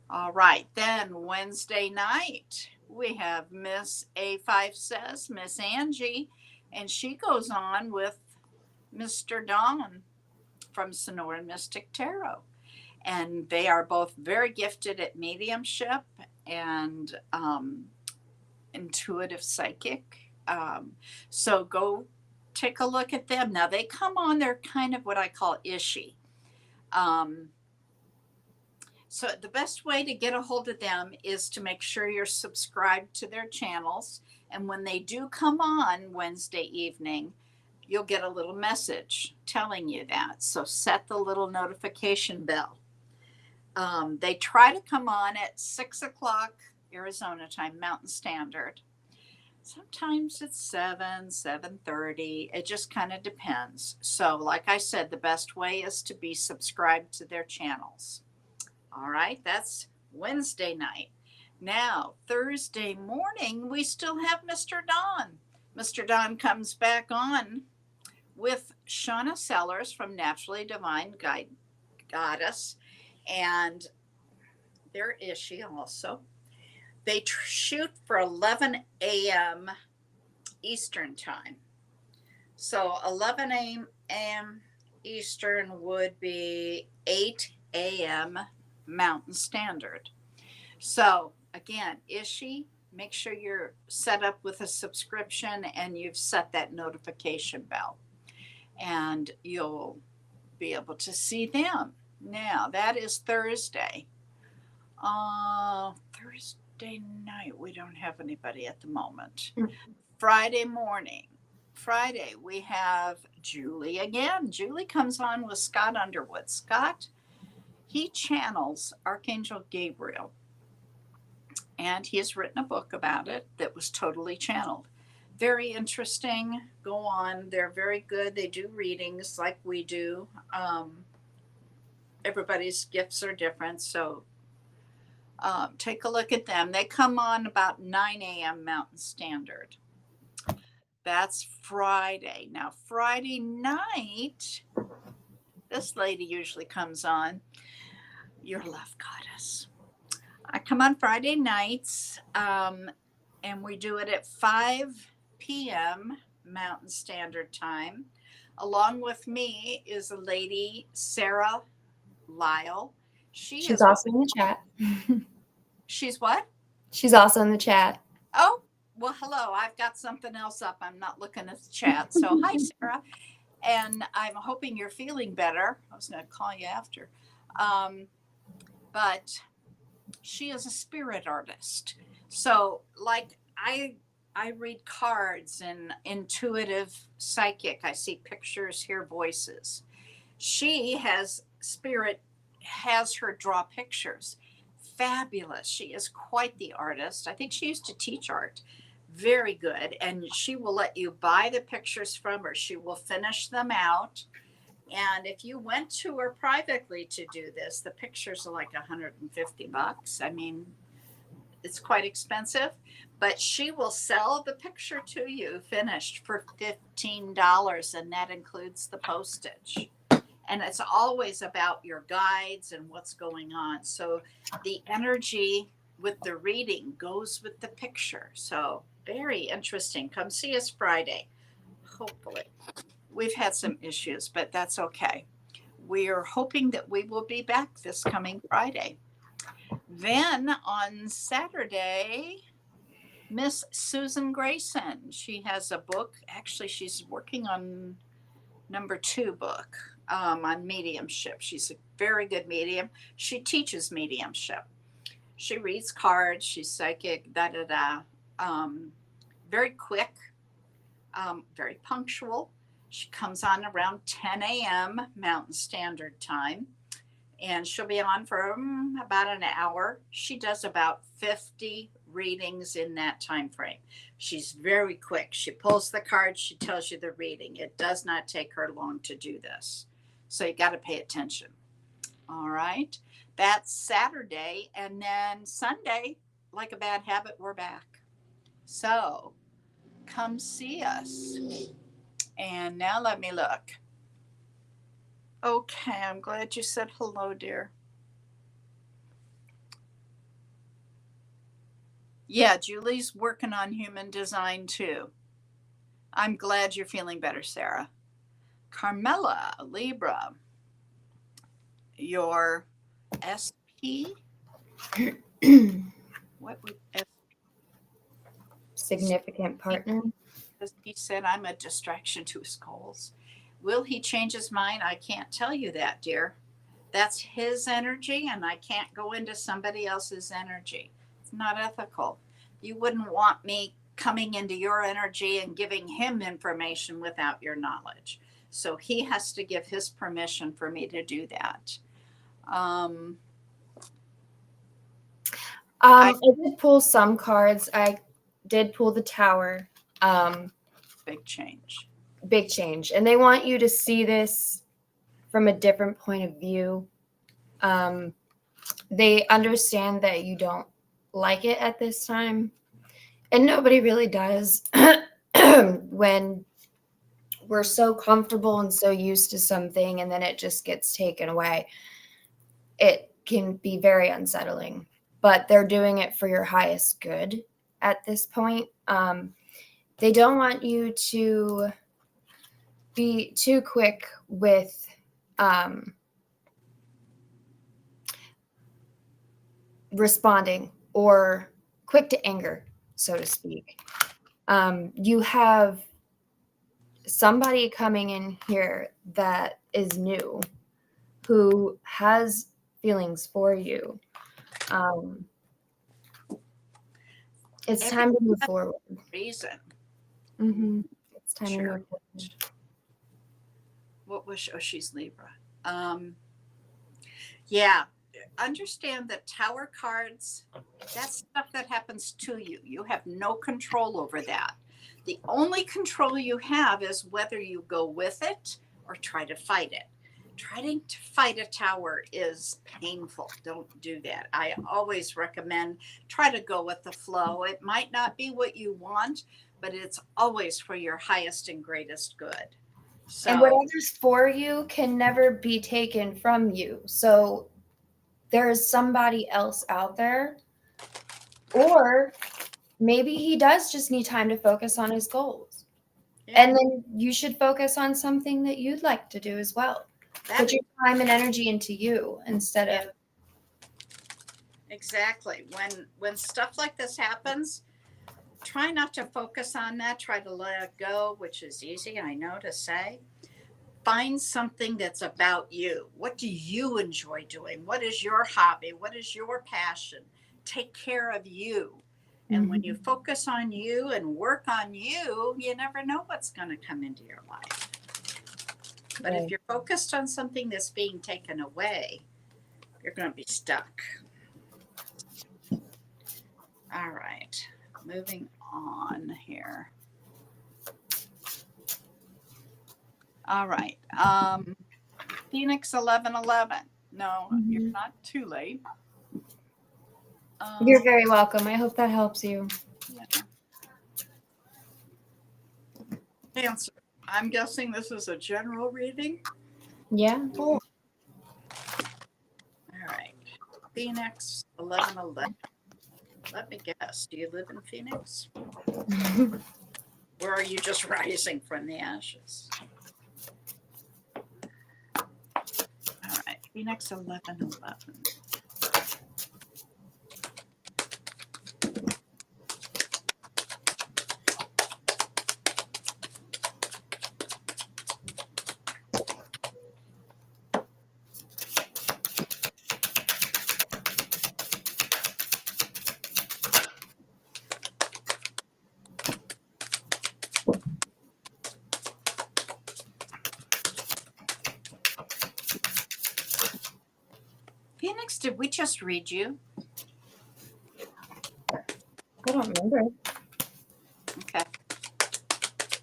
All right. Then Wednesday night, we have Miss A5 Says, Miss Angie, and she goes on with Mr. Don from Sonora Mystic Tarot. And they are both very gifted at mediumship and intuitive psychic. So go take a look at them. Now they come on, they're kind of what I call ishy. So the best way to get a hold of them is to make sure you're subscribed to their channels. And when they do come on Wednesday evening, you'll get a little message telling you that. So set the little notification bell. They try to come on at 6 o'clock Arizona time, Mountain Standard. Sometimes it's 7:30. It just kind of depends. So like I said, the best way is to be subscribed to their channels. All right, that's Wednesday night. Now, Thursday morning, we still have Mr. Don. Mr. Don comes back on with Shauna Sellers from Naturally Divine Goddess, and there is she also. They shoot for 11 a.m. Eastern time. So 11 a.m. Eastern would be 8 a.m. Mountain Standard. So again, Ishi, make sure you're set up with a subscription and you've set that notification bell, and you'll be able to see them. Now that is Thursday. Thursday night, we don't have anybody at the moment. Friday morning. Friday, we have Julie again. Julie comes on with Scott Underwood. Scott, he channels Archangel Gabriel, and he has written a book about it that was totally channeled. Very interesting. Go on. They're very good. They do readings like we do. Everybody's gifts are different, so take a look at them. They come on about 9 a.m. Mountain Standard. That's Friday. Now, Friday night, this lady usually comes on, Your Love Goddess. I come on Friday nights, and we do it at 5 p.m. Mountain Standard Time. Along with me is a lady, Sarah Lyle. She's also in the chat. She's what? She's also in the chat. Oh, well, hello. I've got something else up. I'm not looking at the chat. So hi, Sarah. And I'm hoping you're feeling better. I was going to call you after. But she is a spirit artist. So like I read cards and intuitive psychic. I see pictures, hear voices. She has her draw pictures. Fabulous. She is quite the artist. I think she used to teach art. Very good. And she will let you buy the pictures from her. She will finish them out. And if you went to her privately to do this, the pictures are like $150. I mean, it's quite expensive, but she will sell the picture to you finished for $15, and that includes the postage. And it's always about your guides and what's going on. So the energy with the reading goes with the picture. So very interesting. Come see us Friday. Hopefully. We've had some issues, but that's okay. We are hoping that we will be back this coming Friday. Then on Saturday, Miss Susan Grayson. She has a book. Actually, she's working on number 2 book. On mediumship. She's a very good medium. She teaches mediumship. She reads cards. She's psychic, Very quick. very punctual. She comes on around 10 a.m. Mountain Standard Time, and she'll be on for about an hour. She does about 50 readings in that time frame. She's very quick. She pulls the cards, she tells you the reading. It does not take her long to do this. So you got to pay attention. All right. That's Saturday. And then Sunday, like a bad habit, we're back. So come see us. And now let me look. Okay, I'm glad you said hello, dear. Yeah, Julie's working on human design too. I'm glad you're feeling better, Sarah. Carmela, Libra, your SP? What would Significant partner. he said? I'm a distraction to his goals. Will he change his mind? I can't tell you that, dear. That's his energy, and I can't go into somebody else's energy. It's not ethical. You wouldn't want me coming into your energy and giving him information without your knowledge. So he has to give his permission for me to do that. I did pull some cards. I did pull the Tower. Big change. Big change. And they want you to see this from a different point of view. They understand that you don't like it at this time. And nobody really does when we're so comfortable and so used to something and then it just gets taken away. It can be very unsettling, but they're doing it for your highest good at this point. They don't want you to be too quick with responding or quick to anger, so to speak. You have somebody coming in here that is new who has feelings for you. It's time to move forward. Reason. It's time to move forward. What was she's Libra. Yeah, understand that Tower cards, that's stuff that happens to you. You have no control over that. The only control you have is whether you go with it or try to fight it. Trying to fight a Tower is painful. Don't do that. I always recommend try to go with the flow. It might not be what you want, but it's always for your highest and greatest good. So, and whatever's for you can never be taken from you. So there is somebody else out there, or maybe he does just need time to focus on his goals. Yeah. And then you should focus on something that you'd like to do as well. Put your time and energy into you instead of. Exactly. When stuff like this happens, try not to focus on that. Try to let it go, which is easy, I know, to say. Find something that's about you. What do you enjoy doing? What is your hobby? What is your passion? Take care of you. And when you focus on you and work on you, you never know what's going to come into your life. But if you're focused on something that's being taken away, you're going to be stuck. All right. Moving on here. All right. Phoenix 1111. No, you're not too late. You're very welcome. I hope that helps you. Yeah. Cancer. I'm guessing this is a general reading. Yeah. All right. Phoenix 1111. Let me guess. Do you live in Phoenix? Or are you just rising from the ashes? All right. Phoenix 1111. Did we just read you? I don't remember. Okay.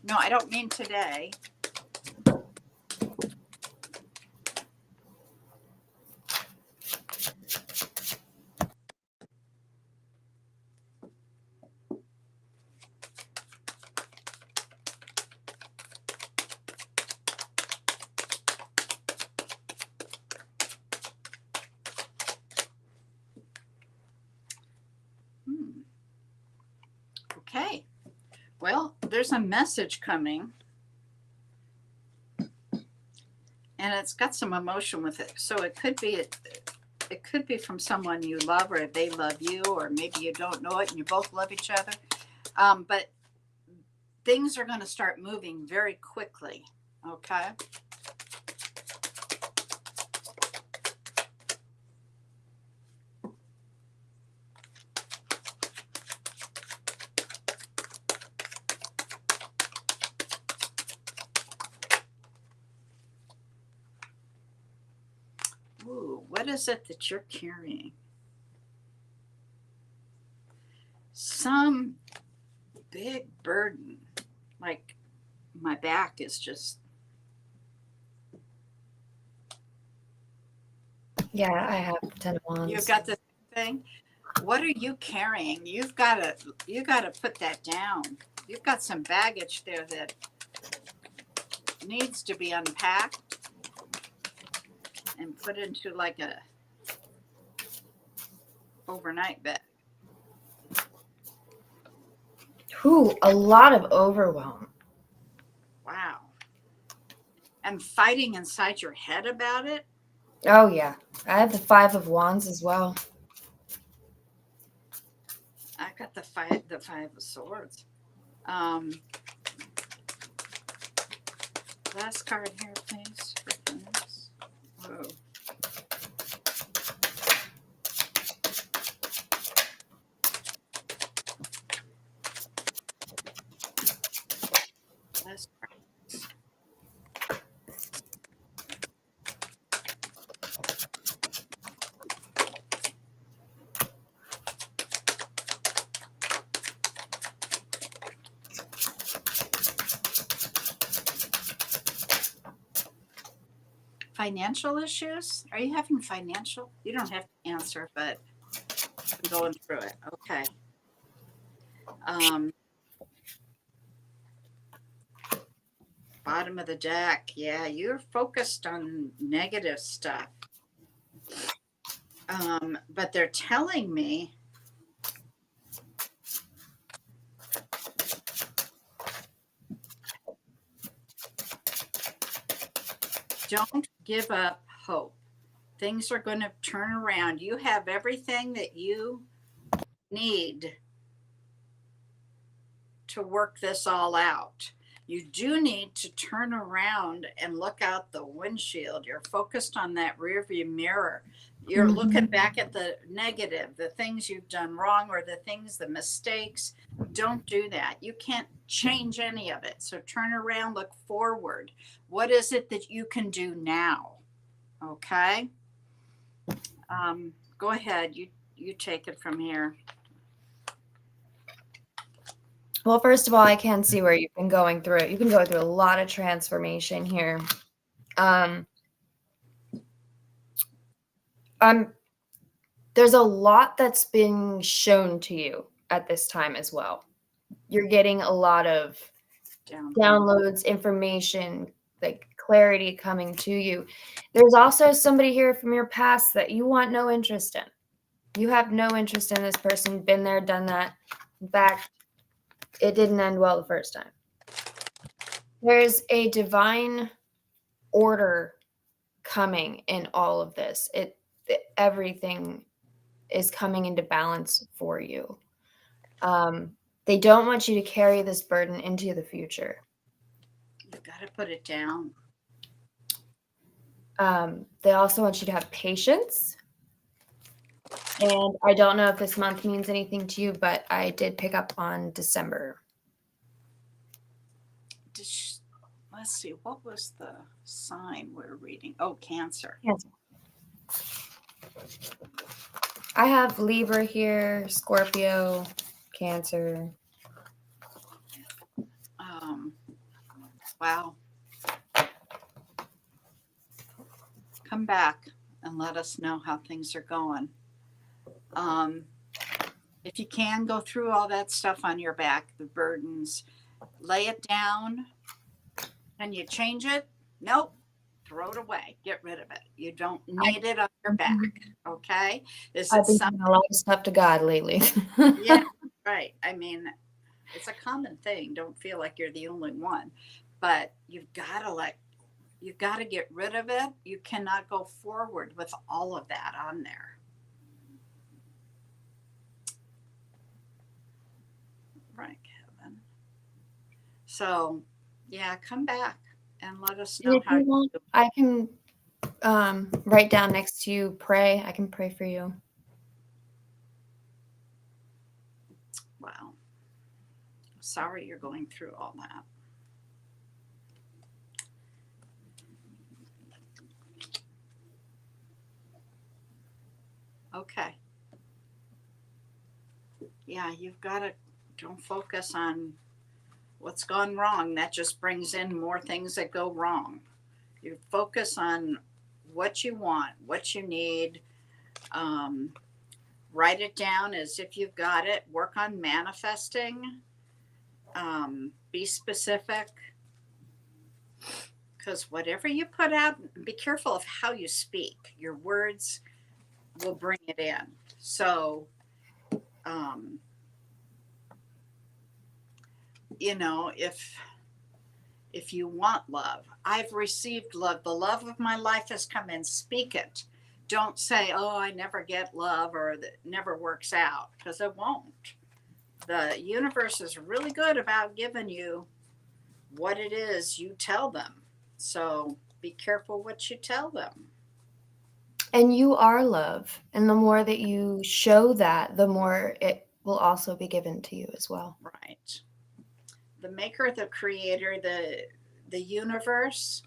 No, I don't mean today. Okay. Well, there's a message coming. And it's got some emotion with it. So it could be from someone you love, or they love you, or maybe you don't know it and you both love each other. But things are going to start moving very quickly. Okay. Ooh, what is it that you're carrying? Some big burden. Like my back is just. Yeah, I have 10 of wands. You've got the thing. What are you carrying? You've got to put that down. You've got some baggage there that needs to be unpacked and put into like a overnight bed. Ooh, a lot of overwhelm. Wow. And fighting inside your head about it. Oh yeah, I have the 5 of wands as well. I got the five of swords. Last card here, please. Whoa. Last card. Financial issues? Are you having financial? You don't have to answer, but I'm going through it. Okay. Bottom of the deck. Yeah, you're focused on negative stuff. But they're telling me don't give up hope. Things are going to turn around. You have everything that you need to work this all out. You do need to turn around and look out the windshield. You're focused on that rearview mirror. You're looking back at the negative, the things you've done wrong, or the mistakes. Don't do that. You can't change any of it. So turn around, look forward. What is it that you can do now? Okay. Go ahead. You take it from here. Well, first of all, I can see where you've been going through it. You've been going through a lot of transformation here. There's a lot that's been shown to you at this time as well. You're getting a lot of downloads, information, like clarity coming to you. There's also somebody here from your past that you want no interest in. You have no interest in this person, been there, done that. In fact, it didn't end well the first time. There's a divine order coming in all of this. Everything is coming into balance for you. They don't want you to carry this burden into the future. You've got to put it down. They also want you to have patience. And I don't know if this month means anything to you, but I did pick up on December. Let's see, what was the sign we're reading? Oh, Cancer. Cancer. I have Libra here, Scorpio, Cancer. Wow. Come back and let us know how things are going. If you can go through all that stuff on your back, the burdens, lay it down. Can you change it? Nope. Throw it away. Get rid of it. You don't need it on your back. Okay. This I've is been something. doing a lot of stuff to God lately. Yeah. Right. I mean, it's a common thing. Don't feel like you're the only one, but you've got to get rid of it. You cannot go forward with all of that on there. Right, Kevin. So, yeah, come back and let us know If you want, I can write down next to you, pray. I can pray for you. Wow. Sorry you're going through all that. Okay. Yeah, you've got to don't focus on what's gone wrong. That just brings in more things that go wrong. You focus on what you want, what you need. Write it down as if you've got it. Work on manifesting. Be specific. Because whatever you put out, be careful of how you speak. Your words will bring it in. So, you know, if you want love, I've received love. The love of my life has come in. Speak it. Don't say, oh, I never get love or that never works out, because it won't. The universe is really good about giving you what it is you tell them. So be careful what you tell them. And you are love. And the more that you show that, the more it will also be given to you as well. Right. The maker, the creator, the universe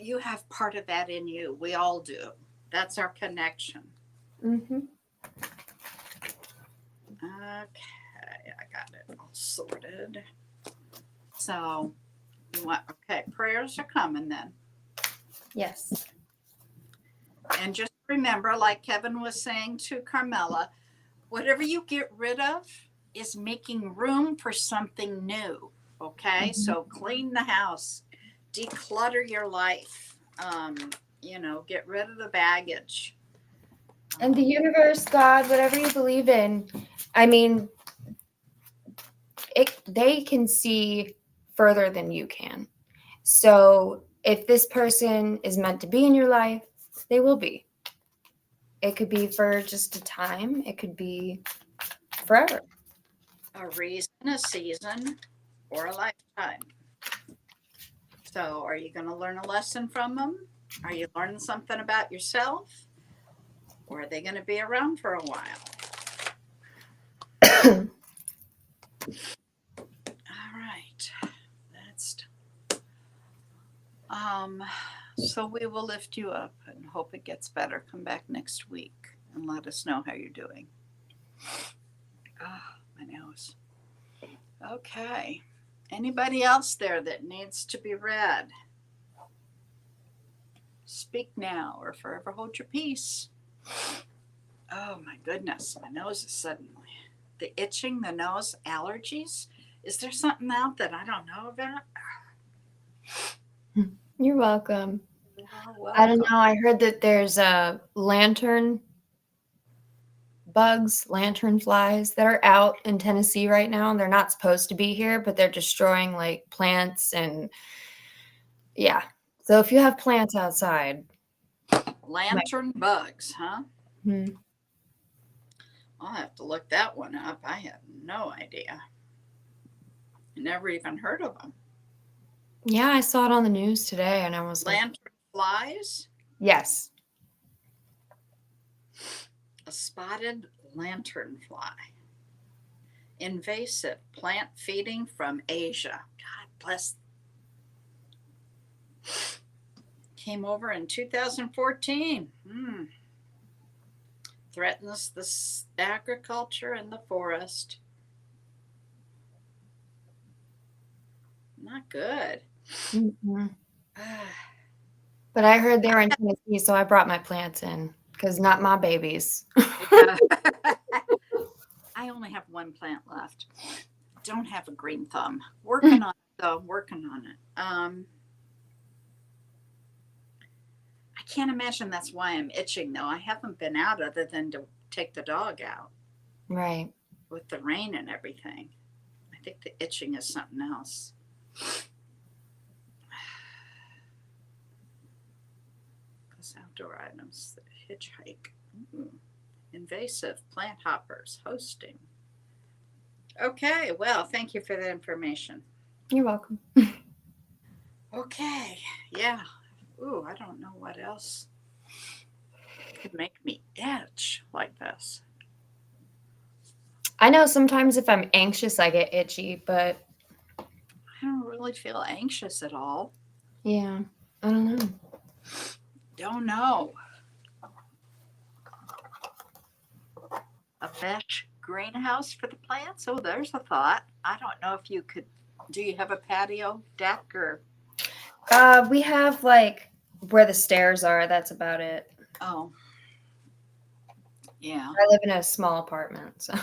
you have part of that in you. We all do. That's our connection. Mm-hmm. Okay, I got it all sorted. So you want prayers are coming then. Yes. And just remember, like Kevin was saying to Carmela, whatever you get rid of is making room for something new. Okay, so clean the house, declutter your life, get rid of the baggage. And the universe, God, whatever you believe in, I mean, they can see further than you can. So if this person is meant to be in your life, they will be. It could be for just a time. It could be forever. A reason, a season, or a lifetime. So are you going to learn a lesson from them? Are you learning something about yourself? Or are they going to be around for a while? All right. So we will lift you up and hope it gets better. Come back next week and let us know how you're doing. My nose. Okay. Anybody else there that needs to be read? Speak now or forever hold your peace. Oh my goodness, my nose is suddenly the itching, the nose, allergies. Is there something out that I don't know about? You're welcome. Welcome. I don't know. I heard that there's lantern flies that are out in Tennessee right now, and they're not supposed to be here, but they're destroying like plants and yeah. So if you have plants outside, Lantern bugs, huh? Mm-hmm. I'll have to look that one up. I have no idea. I never even heard of them. Yeah, I saw it on the news today, and I was Lantern flies? Yes. A spotted lanternfly. Invasive plant feeding from Asia. God bless. came over in 2014. Threatens the agriculture and the forest. Not good. Mhm. But I heard they were in Tennessee, so I brought my plants in because not my babies. Yeah. I only have one plant left. Don't have a green thumb. Working on it though. Working on it. I can't imagine that's why I'm itching though. I haven't been out other than to take the dog out Right. with the rain and everything. I think the itching is something else. Those outdoor items, the hitchhike. Invasive plant hoppers hosting. Okay, well, thank you for that information. You're welcome. Okay, yeah. Ooh, I don't know what else could make me itch like this. I know sometimes if I'm anxious, I get itchy, but I don't really feel anxious at all. yeah, I don't know. Don't know. A mesh greenhouse for the plants? Oh, there's a thought. I don't know if you could. Do you have a patio deck or? We have like where the stairs are. That's about it. Oh, yeah. I live in a small apartment, so.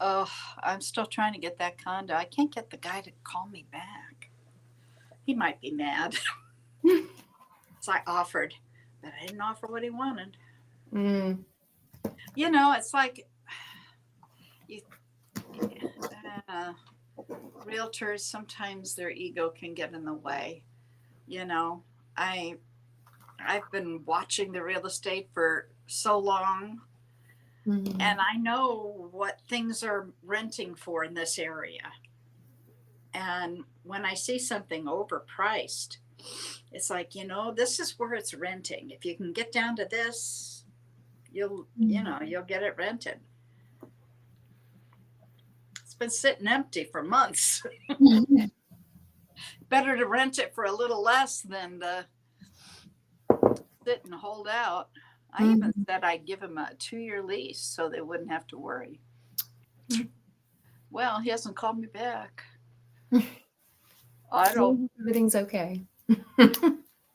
Oh, I'm still trying to get that condo. I can't get the guy to call me back. He might be mad. So I offered, but I didn't offer what he wanted. Mm. You know, it's like realtors, sometimes their ego can get in the way. You know, I've been watching the real estate for so long, Mm. and I know what things are renting for in this area. And when I see something overpriced, it's like, you know, this is where it's renting. If you can get down to this, you'll get it rented. It's been sitting empty for months. Better to rent it for a little less than to sit and hold out. I even said I'd give him a 2-year lease so they wouldn't have to worry. Well, he hasn't called me back. I don't. Everything's okay.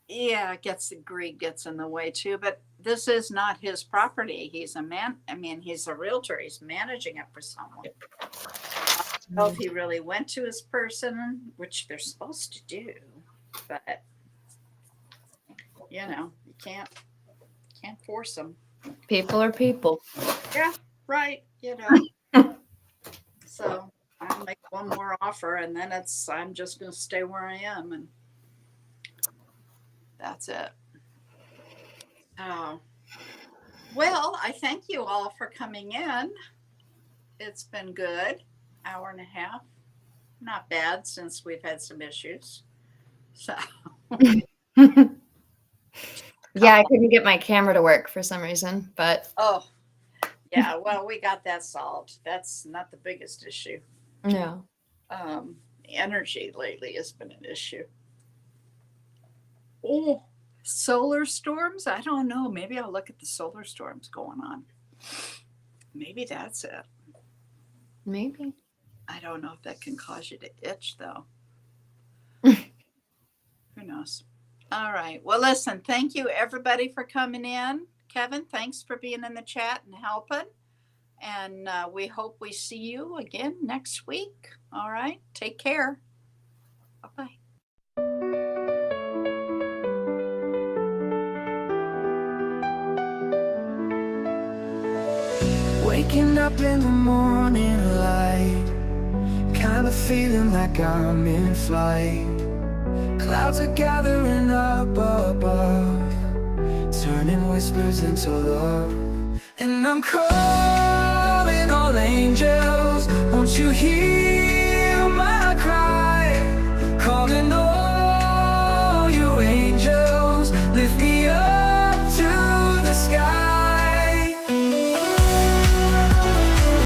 Yeah, greed gets in the way too. But this is not his property. He's a man. I mean, he's a realtor. He's managing it for someone. I don't know if he really went to his person, which they're supposed to do, but you know, you can't force them. People are people. Yeah, right. You know. So I'll make one more offer, and then I'm just going to stay where I am, and that's it. Oh, well, I thank you all for coming in. It's been good. Hour and a half. Not bad since we've had some issues. So. Yeah, I couldn't get my camera to work for some reason, but Oh, yeah. Well, we got that solved. That's not the biggest issue. no. Energy lately has been an issue. Oh, solar storms? I don't know. Maybe I'll look at the solar storms going on. Maybe that's it. Maybe. I don't know if that can cause you to itch, though. Who knows? All right. Well, listen, thank you, everybody, for coming in. Kevin, thanks for being in the chat and helping. And we hope we see you again next week. All right. Take care. Bye-bye. Waking up in the morning light, kind of feeling like I'm in flight. Clouds are gathering up above, turning whispers into love. And I'm calling all angels, won't you hear